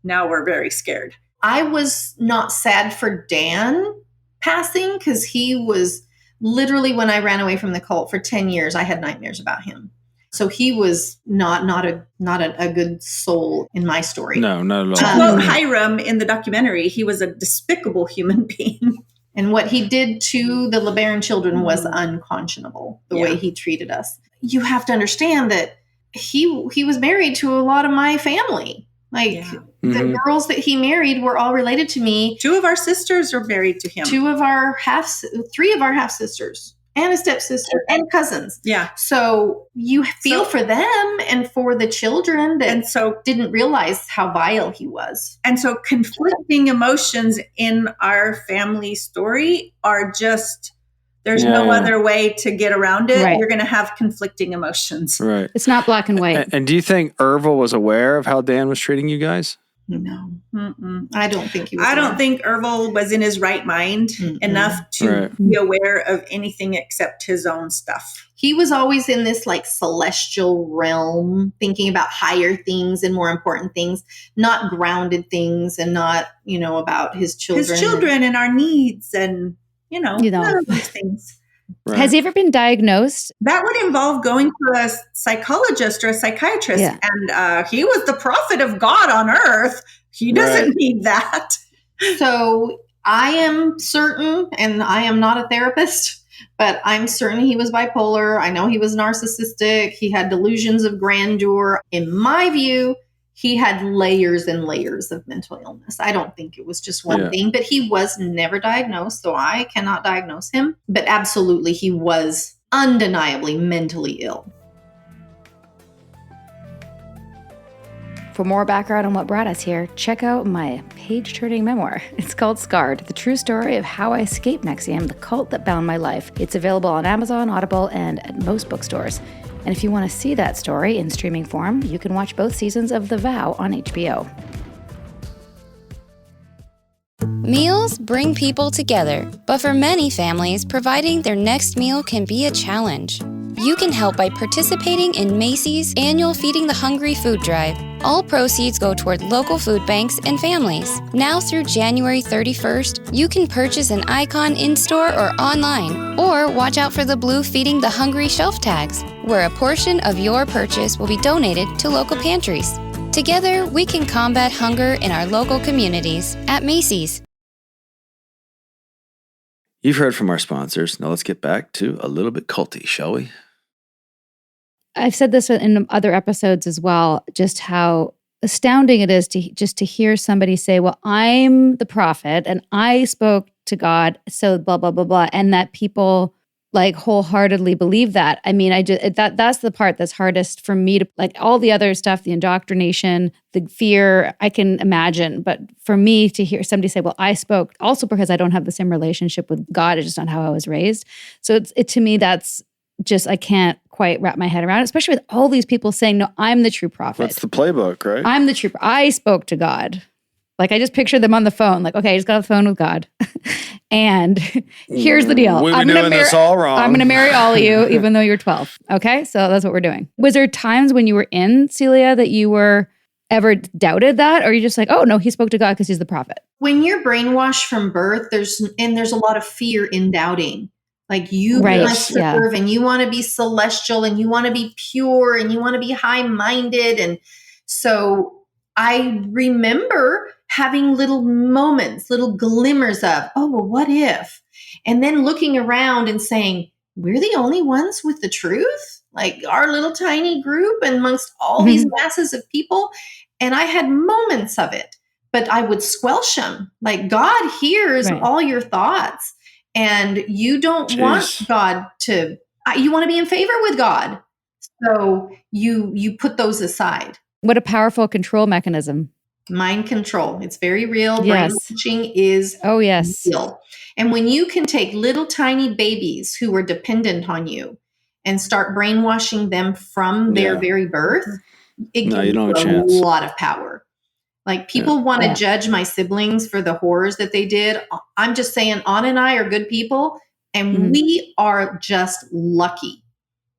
now we're very scared. I was not sad for Dan passing because he was literally, when I ran away from the cult for 10 years, I had nightmares about him. So he was not a good soul in my story. No, not at all. To quote Hiram in the documentary, he was a despicable human being. And what he did to the LeBaron children was unconscionable, the way he treated us. You have to understand that he was married to a lot of my family. The girls that he married were all related to me. 2 of our sisters are married to him. 3 of our half-sisters. And a stepsister and cousins. Yeah. So you feel for them and for the children that didn't realize how vile he was. And so conflicting emotions in our family story are just, there's no other way to get around it. You're going to have conflicting emotions. Right. It's not black and white. And do you think Ervil was aware of how Dan was treating you guys? No. I don't think he was. I don't think Ervil was in his right mind enough to be aware of anything except his own stuff. He was always in this celestial realm, thinking about higher things and more important things, not grounded things, and not, about his children. His children and our needs and, none of those things. Right. Has he ever been diagnosed? That would involve going to a psychologist or a psychiatrist. Yeah. And he was the prophet of God on earth. He doesn't need that. So I am certain, and I am not a therapist, but I'm certain he was bipolar. I know he was narcissistic. He had delusions of grandeur. In my view, he had layers and layers of mental illness. I don't think it was just one thing, but he was never diagnosed, so I cannot diagnose him. But absolutely, he was undeniably mentally ill. For more background on what brought us here, check out my page-turning memoir. It's called Scarred, the true story of how I escaped NXIVM, the cult that bound my life. It's available on Amazon, Audible, and at most bookstores. And if you want to see that story in streaming form, you can watch both seasons of The Vow on HBO. Meals bring people together, but for many families, providing their next meal can be a challenge. You can help by participating in Macy's annual Feeding the Hungry food drive. All proceeds go toward local food banks and families. Now through January 31st, you can purchase an icon in-store or online, or watch out for the blue Feeding the Hungry shelf tags, where a portion of your purchase will be donated to local pantries. Together, we can combat hunger in our local communities at Macy's. You've heard from our sponsors. Now let's get back to a little bit culty, shall we? I've said this in other episodes as well, just how astounding it is to hear somebody say, well, I'm the prophet and I spoke to God, so blah, blah, blah, blah. And that people like wholeheartedly believe that. I mean, that's the part that's hardest for me to, like, all the other stuff, the indoctrination, the fear, I can imagine. But for me to hear somebody say, well, I spoke, also because I don't have the same relationship with God, it's just not how I was raised. So it to me, that's just, I can't quite wrap my head around it, especially with all these people saying, no, I'm the true prophet. That's the playbook, right? I'm the true, I spoke to God. Like, I just pictured them on the phone, like, okay, I just got on the phone with God. And here's the deal. We've been doing this all wrong. I'm going to marry all of you, even though you're 12. Okay? So that's what we're doing. Was there times when you were in, Celia, that you were ever doubted that? Or are you just like, oh, no, he spoke to God because he's the prophet? When you're brainwashed from birth, there's a lot of fear in doubting. Like, you want to serve and you want to be celestial and you want to be pure and you want to be high-minded. And so I remember having little moments, little glimmers of, oh, well, what if? And then looking around and saying, we're the only ones with the truth? Like, our little tiny group amongst all these masses of people? And I had moments of it, but I would squelch them. Like, God hears all your thoughts. And you don't want God to, you want to be in favor with God. So you put those aside. What a powerful control mechanism. Mind control. It's very real. Brainwashing is real. And when you can take little tiny babies who are dependent on you and start brainwashing them from their very birth, it gives you a lot of power. Like, people want to judge my siblings for the horrors that they did. I'm just saying, Anna and I are good people, and we are just lucky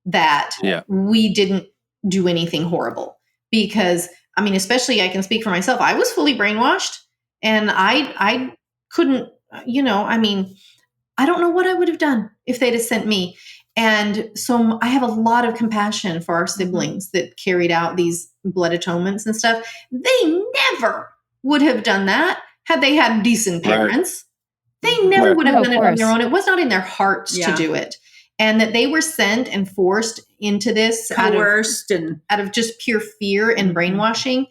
that we didn't do anything horrible. Because, I mean, especially I can speak for myself. I was fully brainwashed, and I couldn't, I mean, I don't know what I would have done if they'd have sent me. And so I have a lot of compassion for our siblings that carried out these blood atonements and stuff. They never would have done that had they had decent parents. They never would have done it on their own. It was not in their hearts to do it. And that they were sent and forced into this out of just pure fear and brainwashing.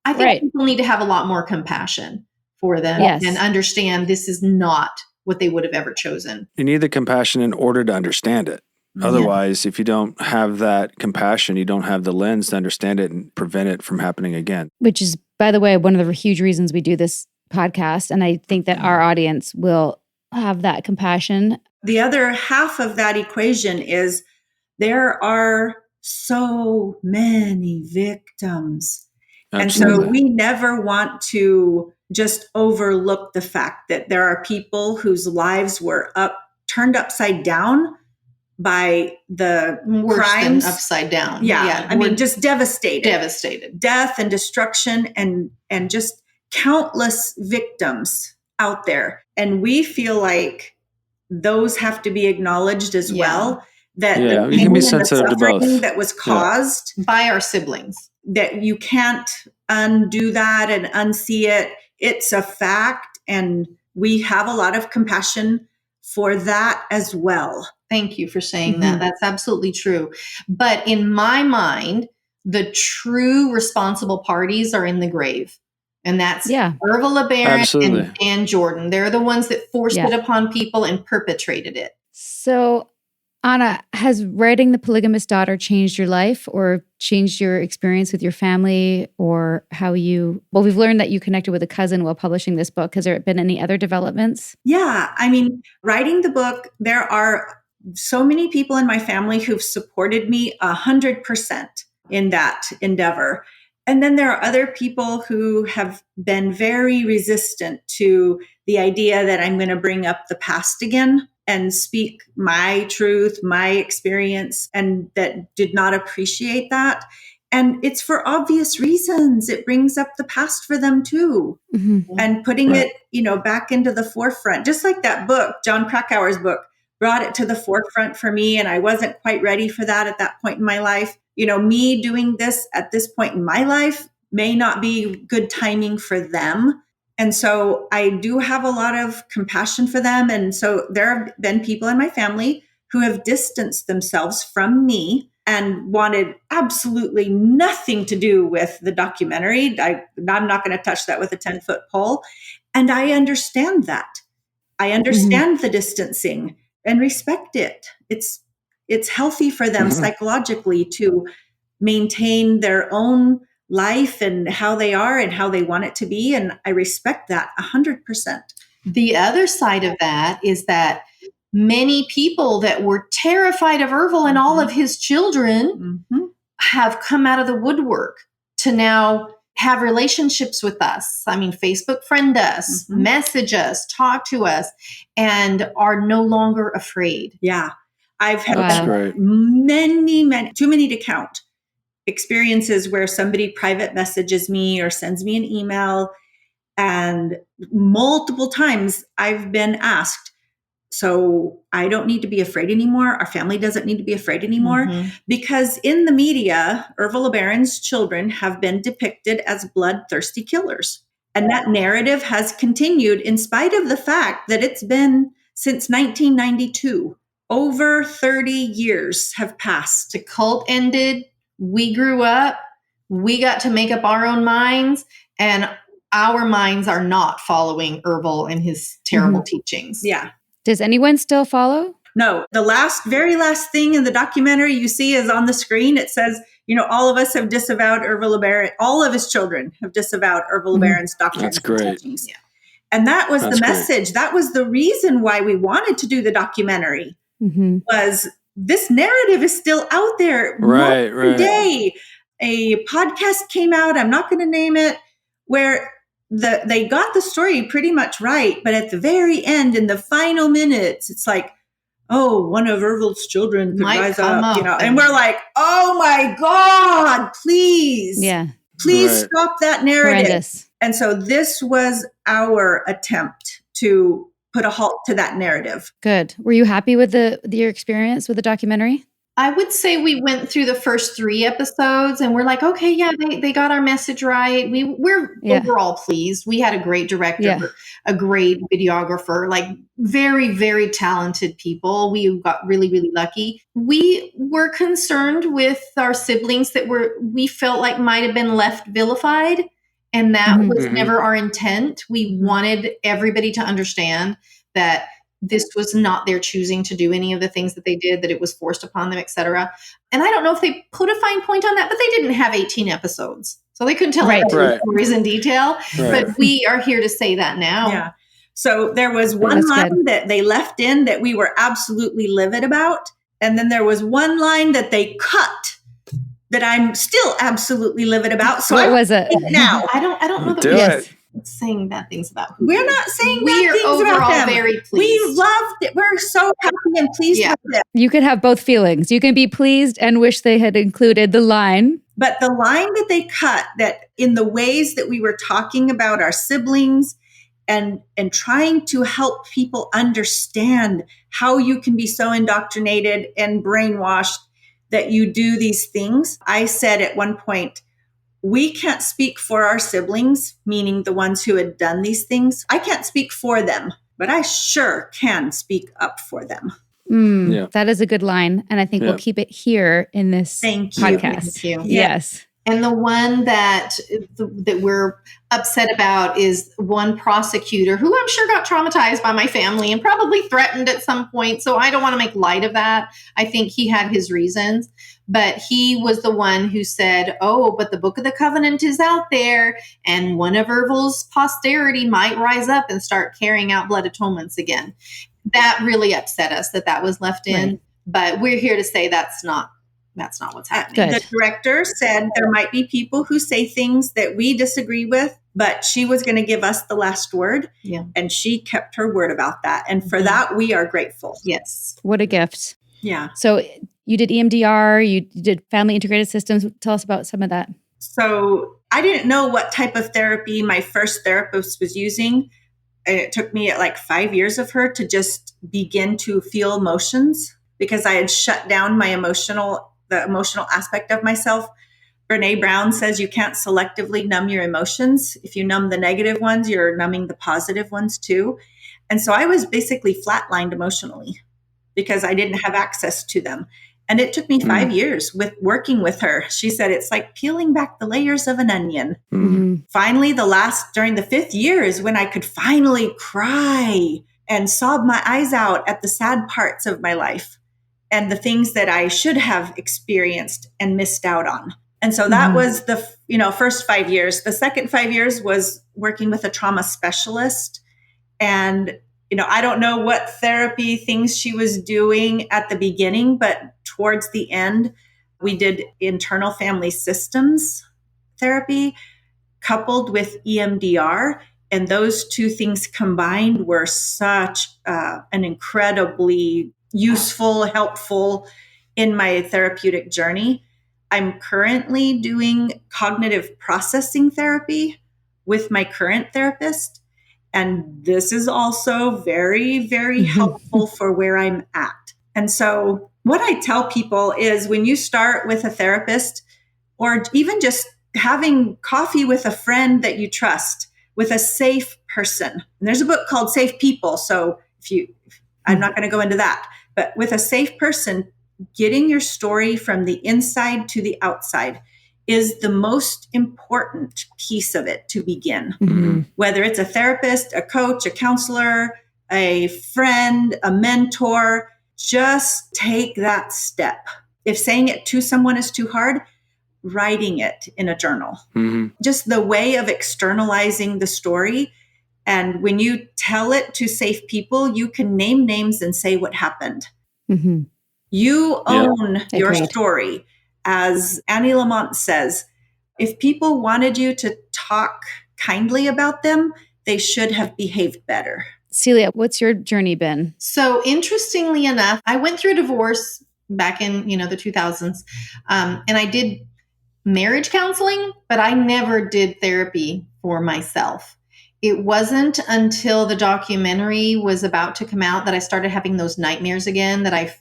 I think people need to have a lot more compassion for them and understand this is not what they would have ever chosen. You need the compassion in order to understand it. Otherwise, if you don't have that compassion, you don't have the lens to understand it and prevent it from happening again. Which is, by the way, one of the huge reasons we do this podcast. And I think that our audience will have that compassion. The other half of that equation is there are so many victims. Absolutely. And so we never want to just overlook the fact that there are people whose lives were turned upside down by the crimes. Upside down. Yeah. I mean, just devastated. Death and destruction and just countless victims out there. And we feel like those have to be acknowledged as well. That the you can be sensitive to both. That was caused by our siblings. That you can't undo that and unsee it. It's a fact. And we have a lot of compassion for that as well. Thank you for saying that. That's absolutely true. But in my mind, the true responsible parties are in the grave. And that's LeBaron and Dan Jordan. They're the ones that forced it upon people and perpetrated it. So, Anna, has writing The Polygamist Daughter changed your life or changed your experience with your family or how we've learned that you connected with a cousin while publishing this book. Has there been any other developments? Yeah. I mean, writing the book, there are so many people in my family who've supported me 100% in that endeavor. And then there are other people who have been very resistant to the idea that I'm going to bring up the past again and speak my truth, my experience, and that did not appreciate that. And it's for obvious reasons. It brings up the past for them too. And putting it, back into the forefront, just like that book, John Krakauer's book, brought it to the forefront for me. And I wasn't quite ready for that at that point in my life. Me doing this at this point in my life may not be good timing for them. And so I do have a lot of compassion for them. And so there have been people in my family who have distanced themselves from me and wanted absolutely nothing to do with the documentary. I'm not going to touch that with a 10-foot pole. And I understand that. I understand the distancing and respect it. It's healthy for them psychologically to maintain their own life and how they are and how they want it to be. And I respect that 100%. The other side of that is that many people that were terrified of Ervil and all of his children have come out of the woodwork to now have relationships with us. I mean, Facebook friend us, message us, talk to us, and are no longer afraid. Yeah. I've had many, too many to count, experiences where somebody private messages me or sends me an email. And multiple times I've been asked, so I don't need to be afraid anymore. Our family doesn't need to be afraid anymore. Because in the media, Ervil LeBaron's children have been depicted as bloodthirsty killers. And that narrative has continued in spite of the fact that it's been since 1992. Over 30 years have passed. The cult ended. We grew up. We got to make up our own minds. And our minds are not following Ervil and his terrible teachings. Yeah. Does anyone still follow? No, the very last thing in the documentary you see is on the screen. It says, all of us have disavowed Ervil LeBaron. All of his children have disavowed Ervil LeBaron's doctrines. That's great. And teachings. Yeah. And that was the message. That was the reason why we wanted to do the documentary. Was this narrative is still out there. Right. Day, a podcast came out. I'm not going to name it, where they got the story pretty much right, but at the very end, in the final minutes, it's like, oh, one of Ervil's children could rise up, and we're like, oh my God, please, please stop that narrative. Horrendous. And so this was our attempt to put a halt to that narrative. Good. Were you happy with your experience with the documentary? I would say we went through the first 3 episodes and we're like, okay, yeah, they got our message right. We're overall pleased. We had a great director, a great videographer, like very, very talented people. We got really, really lucky. We were concerned with our siblings that we felt like might have been left vilified. And that was never our intent. We wanted everybody to understand that this was not their choosing to do any of the things that they did, that it was forced upon them, etc. And I don't know if they put a fine point on that, but they didn't have 18 episodes. So they couldn't tell stories in detail. Right. But we are here to say that now. Yeah. So there was one line that they left in that we were absolutely livid about. And then there was one line that they cut that I'm still absolutely livid about. So what was it? Now I don't know that saying bad things about who we're not saying bad things about them. Very pleased. We loved it. We're so happy and pleased with it. You could have both feelings. You can be pleased and wish they had included the line. But the line that they cut, that in the ways that we were talking about our siblings and trying to help people understand how you can be so indoctrinated and brainwashed that you do these things. I said at one point, we can't speak for our siblings, meaning the ones who had done these things. I can't speak for them, but I sure can speak up for them. That is a good line. And I think we'll keep it here in this podcast. Thank you. Yes. And the one that we're upset about is one prosecutor who I'm sure got traumatized by my family and probably threatened at some point. So I don't want to make light of that. I think he had his reasons. But he was the one who said, oh, but the Book of the Covenant is out there and one of Ervil's posterity might rise up and start carrying out blood atonements again. That really upset us that was left in. Right. But we're here to say that's not what's happening. The director said there might be people who say things that we disagree with, but she was going to give us the last word. Yeah. And she kept her word about that. And for that, we are grateful. Yes. What a gift. Yeah. So you did EMDR, you did family integrated systems. Tell us about some of that. So I didn't know what type of therapy my first therapist was using. And it took me like 5 years of her to just begin to feel emotions because I had shut down the emotional aspect of myself. Brene Brown says you can't selectively numb your emotions. If you numb the negative ones, you're numbing the positive ones too. And so I was basically flatlined emotionally because I didn't have access to them. And it took me 5 years with working with her. She said, it's like peeling back the layers of an onion. Finally, during the 5th year is when I could finally cry and sob my eyes out at the sad parts of my life and the things that I should have experienced and missed out on. And so that was the, first 5 years. The second 5 years was working with a trauma specialist. And, I don't know what therapy things she was doing at the beginning, but towards the end, we did internal family systems therapy coupled with EMDR. And those two things combined were such an incredibly useful, helpful in my therapeutic journey. I'm currently doing cognitive processing therapy with my current therapist. And this is also very, very helpful for where I'm at. And so what I tell people is when you start with a therapist or even just having coffee with a friend that you trust, with a safe person. And there's a book called Safe People. So I'm not going to go into that, but with a safe person, getting your story from the inside to the outside is the most important piece of it to begin. Whether it's a therapist, a coach, a counselor, a friend, a mentor, just take that step. If saying it to someone is too hard, writing it in a journal. Just the way of externalizing the story. And when you tell it to safe people, you can name names and say what happened. You own your story. As Annie Lamont says, if people wanted you to talk kindly about them, they should have behaved better. Celia, what's your journey been? So interestingly enough, I went through a divorce back in, the 2000s. And I did marriage counseling, but I never did therapy for myself. It wasn't until the documentary was about to come out that I started having those nightmares again that I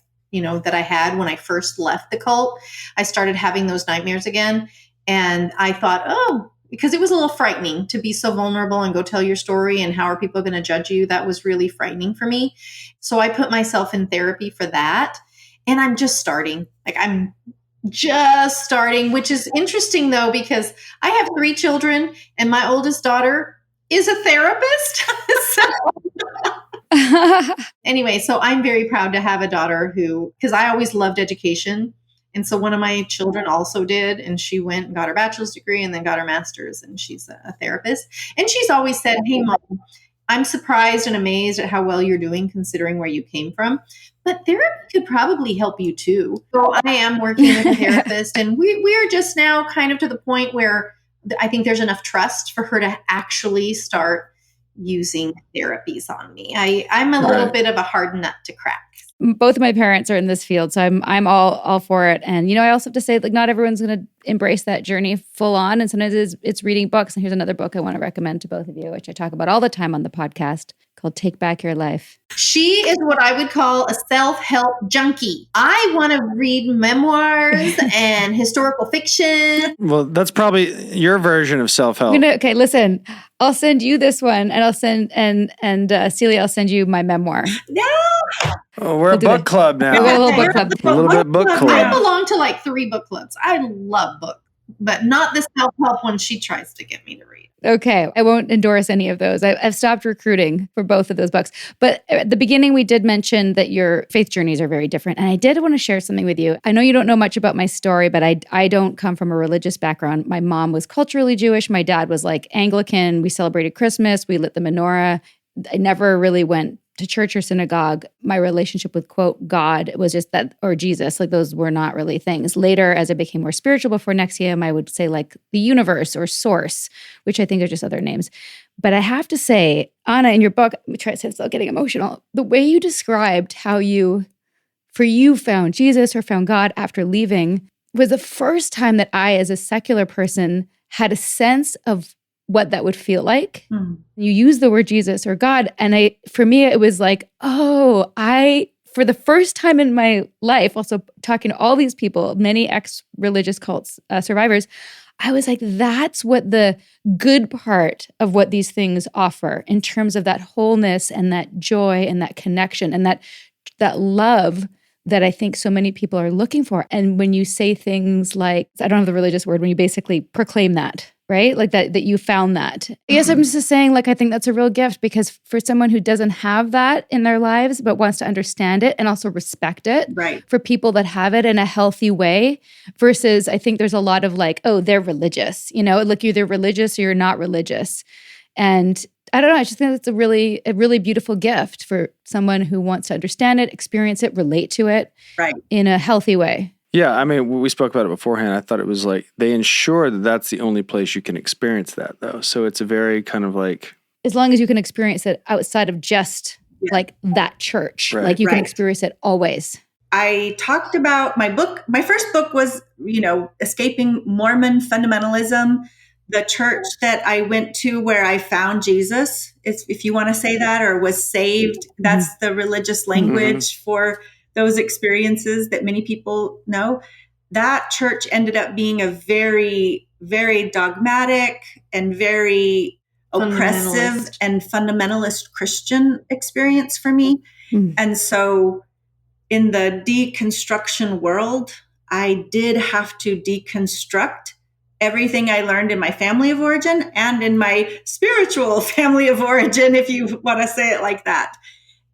had when I first left the cult. I started having those nightmares again. And I thought, because it was a little frightening to be so vulnerable and go tell your story and how are people going to judge you? That was really frightening for me. So I put myself in therapy for that. And I'm just starting. I'm just starting, which is interesting though, because I have 3 children and my oldest daughter is a therapist. Anyway, so I'm very proud to have a daughter because I always loved education. And so one of my children also did, and she went and got her bachelor's degree and then got her master's, and she's a therapist. And she's always said, hey, Mom, I'm surprised and amazed at how well you're doing considering where you came from. But therapy could probably help you too. So I am working with a therapist, and we are just now kind of to the point where I think there's enough trust for her to actually start using therapies on me. I'm a little bit of a hard nut to crack. Both of my parents are in this field, so I'm all for it. And I also have to say, not everyone's going to embrace that journey full on. And sometimes it's reading books. And here's another book I want to recommend to both of you, which I talk about all the time on the podcast, called Take Back Your Life. She is what I would call a self-help junkie. I want to read memoirs and historical fiction. Well, that's probably your version of self-help. Okay, listen. I'll send you this one, and I'll send Celia, I'll send you my memoir. No. Oh, we're a book club now. We're a little book club. A little bit book club. I belong to 3 book clubs. I love books, but not the self-help one she tries to get me to read. Okay, I won't endorse any of those. I've stopped recruiting for both of those books. But at the beginning, we did mention that your faith journeys are very different. And I did want to share something with you. I know you don't know much about my story, but I don't come from a religious background. My mom was culturally Jewish. My dad was Anglican. We celebrated Christmas. We lit the menorah. I never really went to church or synagogue. My relationship with, quote, God was just that, or Jesus, those were not really things. Later, as I became more spiritual before NXIVM, I would say the universe or source, which I think are just other names. But I have to say, Anna, in your book, I'm trying to say it's getting emotional, the way you described how you found Jesus or found God after leaving was the first time that I, as a secular person, had a sense of what that would feel like. You use the word Jesus or God. And for me, it was I for the first time in my life, also talking to all these people, many ex-religious cults survivors, I was like, that's what the good part of what these things offer in terms of that wholeness and that joy and that connection and that love that I think so many people are looking for. And when you say things like, I don't have the religious word, when you basically proclaim that, right? Like that you found that. I guess I'm just saying, like, I think that's a real gift, because for someone who doesn't have that in their lives, but wants to understand it and also respect it, Right. for people that have it in a healthy way, versus I think there's a lot of like, oh, they're religious, like you're either religious or you're not religious. And I don't know, I just think that's a really beautiful gift for someone who wants to understand it, experience it, relate to it Right. in a healthy way. Yeah, I mean, we spoke about it beforehand. I thought it was like they ensure that that's the only place you can experience that, though. So it's a very kind of like, as long as you can experience it outside of just like that church, Right. like you can Right. experience it always. I talked about my book. My first book was, Escaping Mormon Fundamentalism, the church that I went to where I found Jesus, if you want to say that, or was saved. That's the religious language for those experiences that many people know. That church ended up being a very, very dogmatic and very oppressive and fundamentalist Christian experience for me. And so in the deconstruction world, I did have to deconstruct everything I learned in my family of origin and in my spiritual family of origin, if you want to say it like that.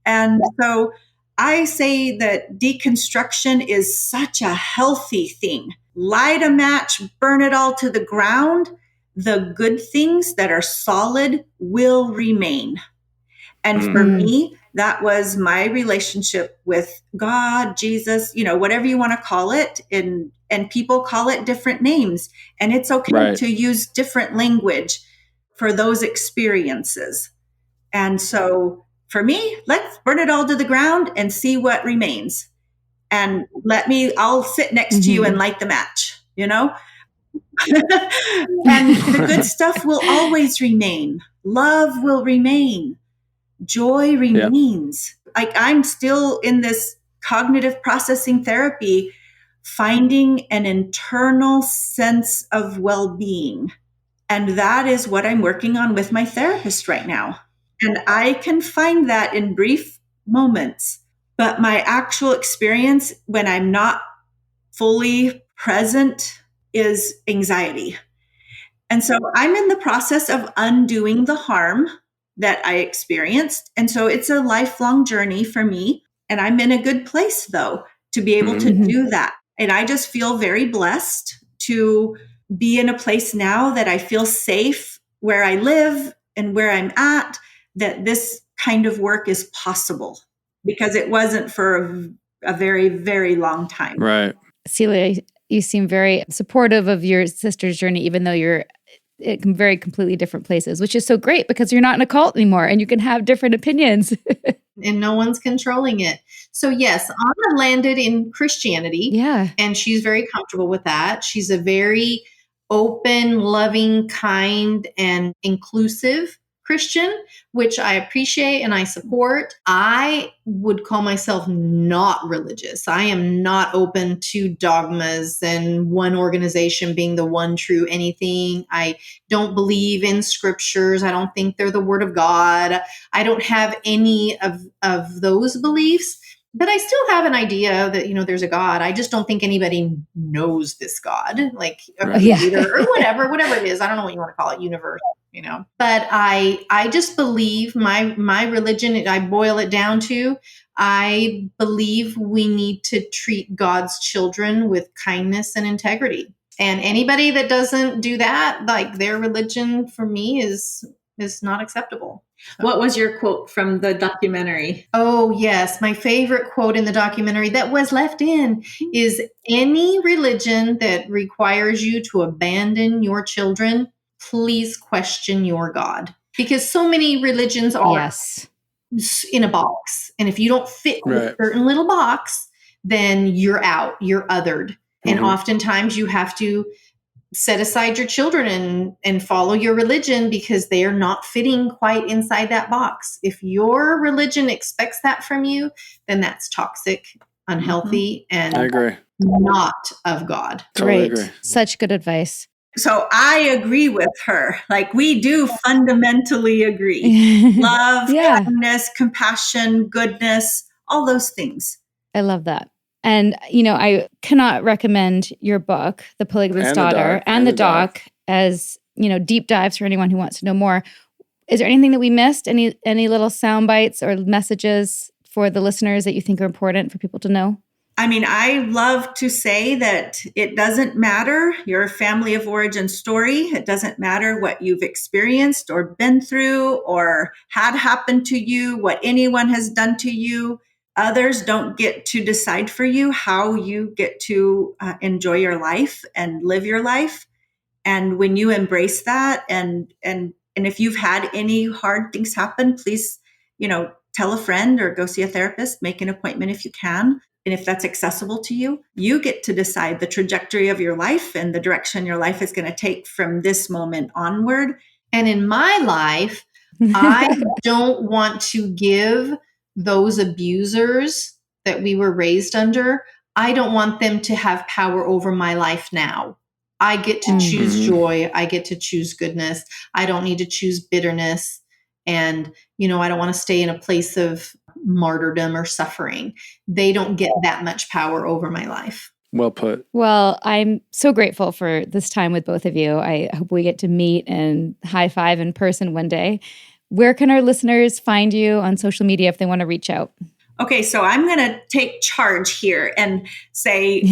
And so I say that deconstruction is such a healthy thing. Light a match, burn it all to the ground. The good things that are solid will remain. And for me, that was my relationship with God, Jesus, whatever you want to call it. And people call it different names. And it's okay to use different language for those experiences. And so for me, let's burn it all to the ground and see what remains. And I'll sit next to you and light the match, And the good stuff will always remain. Love will remain. Joy remains. Like, I'm still in this cognitive processing therapy, finding an internal sense of well-being. And that is what I'm working on with my therapist right now. And I can find that in brief moments. But my actual experience when I'm not fully present is anxiety. And so I'm in the process of undoing the harm that I experienced. And so it's a lifelong journey for me. And I'm in a good place, though, to be able to do that. And I just feel very blessed to be in a place now that I feel safe where I live and where I'm at, that this kind of work is possible, because it wasn't for a very, very long time. Right. Celia, you seem very supportive of your sister's journey, even though you're in very completely different places, which is so great because you're not in a cult anymore and you can have different opinions. And no one's controlling it. So yes, Anna landed in Christianity. Yeah. And she's very comfortable with that. She's a very open, loving, kind, and inclusive Christian, which I appreciate and I support. I would call myself not religious. I am not open to dogmas and one organization being the one true anything. I don't believe in scriptures. I don't think they're the word of God. I don't have any of those beliefs. But I still have an idea that, there's a God. I just don't think anybody knows this God, like a creator or whatever it is. I don't know what you want to call it, universe, But I just believe my religion, I boil it down to, I believe we need to treat God's children with kindness and integrity. And anybody that doesn't do that, like, their religion for me is not acceptable. What was your quote from the documentary? Oh, yes. My favorite quote in the documentary that was left in is, any religion that requires you to abandon your children, please question your God. Because so many religions are in a box. And if you don't fit with a certain little box, then you're out, you're othered. And oftentimes you have to set aside your children and follow your religion because they are not fitting quite inside that box. If your religion expects that from you, then that's toxic, unhealthy, and I agree. not of God. Totally Great. agree. Such good advice. So I agree with her. Like, we do fundamentally agree. Love, Yeah. kindness, compassion, goodness, all those things. I love that. And, I cannot recommend your book, The Polygamist And the Daughter, doc. and the doc as, deep dives for anyone who wants to know more. Is there anything that we missed? Any little sound bites or messages for the listeners that you think are important for people to know? I mean, I love to say that it doesn't matter your family of origin story. It doesn't matter what you've experienced or been through or had happen to you, what anyone has done to you. Others don't get to decide for you how you get to enjoy your life and live your life. And when you embrace that, and if you've had any hard things happen, please, tell a friend or go see a therapist, make an appointment if you can. And if that's accessible to you, you get to decide the trajectory of your life and the direction your life is going to take from this moment onward. And in my life, I don't want to give those abusers that we were raised under, I don't want them to have power over my life now. I get to choose joy. I get to choose goodness. I don't need to choose bitterness. And, I don't want to stay in a place of martyrdom or suffering. They don't get that much power over my life. Well put. Well, I'm so grateful for this time with both of you. I hope we get to meet and high five in person one day. Where can our listeners find you on social media if they want to reach out? Okay, so I'm going to take charge here and say,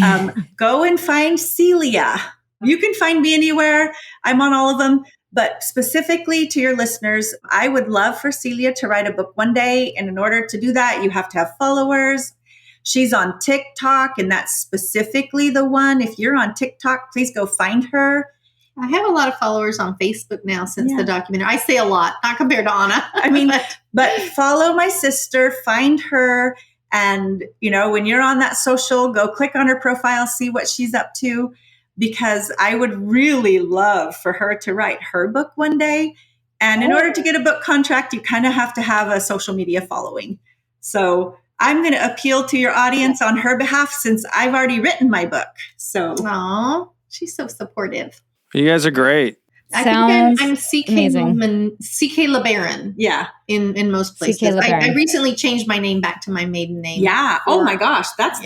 go and find Celia. You can find me anywhere. I'm on all of them. But specifically to your listeners, I would love for Celia to write a book one day. And in order to do that, you have to have followers. She's on TikTok, and that's specifically the one. If you're on TikTok, please go find her. I have a lot of followers on Facebook now since the documentary. I say a lot, not compared to Anna. I mean, but follow my sister, find her. And, when you're on that social, go click on her profile, see what she's up to, because I would really love for her to write her book one day. And in order to get a book contract, you kind of have to have a social media following. So I'm going to appeal to your audience on her behalf since I've already written my book. So, aw, she's so supportive. You guys are great. I Sounds think I'm CK amazing. CK LeBaron. Yeah. In most places. I recently changed my name back to my maiden name. Yeah. Oh my gosh. That's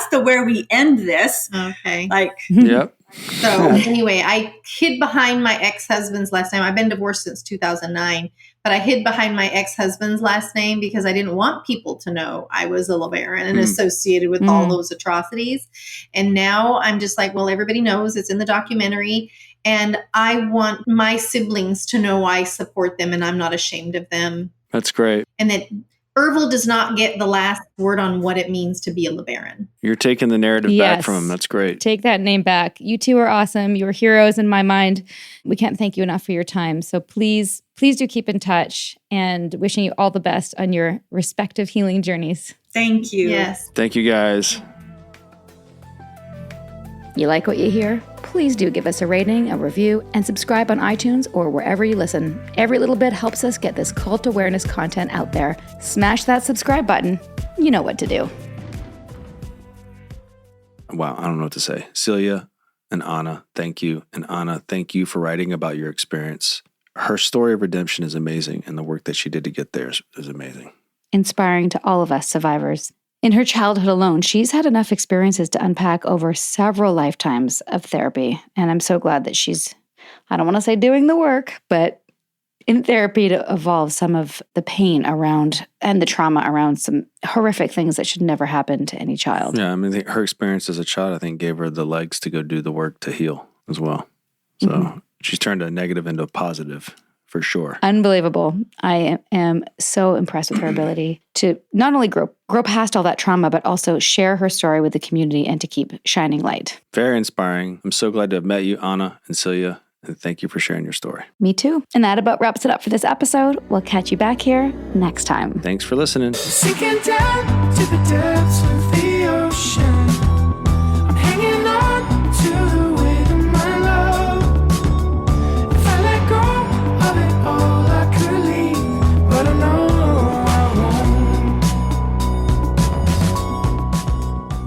the where we end this. Okay. Yep. So anyway, I hid behind my ex-husband's last name. I've been divorced since 2009, but I hid behind my ex-husband's last name because I didn't want people to know I was a LeBaron and associated with all those atrocities. And now I'm just like, well, everybody knows it's in the documentary. And I want my siblings to know I support them and I'm not ashamed of them. That's great. And that Ervil does not get the last word on what it means to be a LeBaron. You're taking the narrative back from him. That's great. Take that name back. You two are awesome. You're heroes in my mind. We can't thank you enough for your time. So please do keep in touch, and wishing you all the best on your respective healing journeys. Thank you. Yes. Thank you, guys. You like what you hear? Please do give us a rating, a review, and subscribe on iTunes or wherever you listen. Every little bit helps us get this cult awareness content out there. Smash that subscribe button. You know what to do. Wow, I don't know what to say. Celia and Anna, thank you. And Anna, thank you for writing about your experience. Her story of redemption is amazing, and the work that she did to get there is amazing. Inspiring to all of us survivors. In her childhood alone, she's had enough experiences to unpack over several lifetimes of therapy. And I'm so glad that she's, I don't want to say doing the work, but in therapy to evolve some of the pain around and the trauma around some horrific things that should never happen to any child. Yeah, I mean, her experience as a child, I think, gave her the legs to go do the work to heal as well. So she's turned a negative into a positive. For sure. Unbelievable. I am so impressed with her ability to not only grow past all that trauma, but also share her story with the community and to keep shining light. Very inspiring. I'm so glad to have met you, Anna and Celia, and thank you for sharing your story. Me too. And that about wraps it up for this episode. We'll catch you back here next time. Thanks for listening. Sinking down to the depths of the ocean. I'm hanging on to the weight of my love.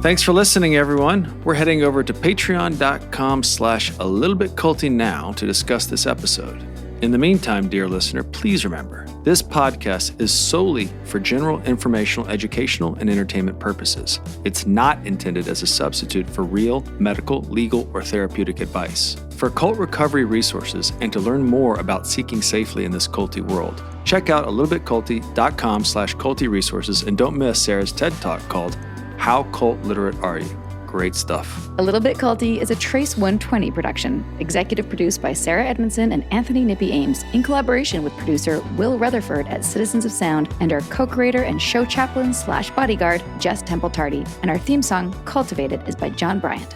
Thanks for listening, everyone. We're heading over to patreon.com/alittlebitculty now to discuss this episode. In the meantime, dear listener, please remember, this podcast is solely for general informational, educational, and entertainment purposes. It's not intended as a substitute for real medical, legal, or therapeutic advice. For cult recovery resources and to learn more about seeking safely in this culty world, check out alittlebitculty.com/culty resources, and don't miss Sarah's TED Talk called How Cult Literate Are You? Great stuff. A Little Bit Culty is a Trace 120 production, executive produced by Sarah Edmondson and Anthony Nippy Ames, in collaboration with producer Will Rutherford at Citizens of Sound and our co-creator and show chaplain / bodyguard, Jess Temple Tardy. And our theme song, Cultivated, is by John Bryant.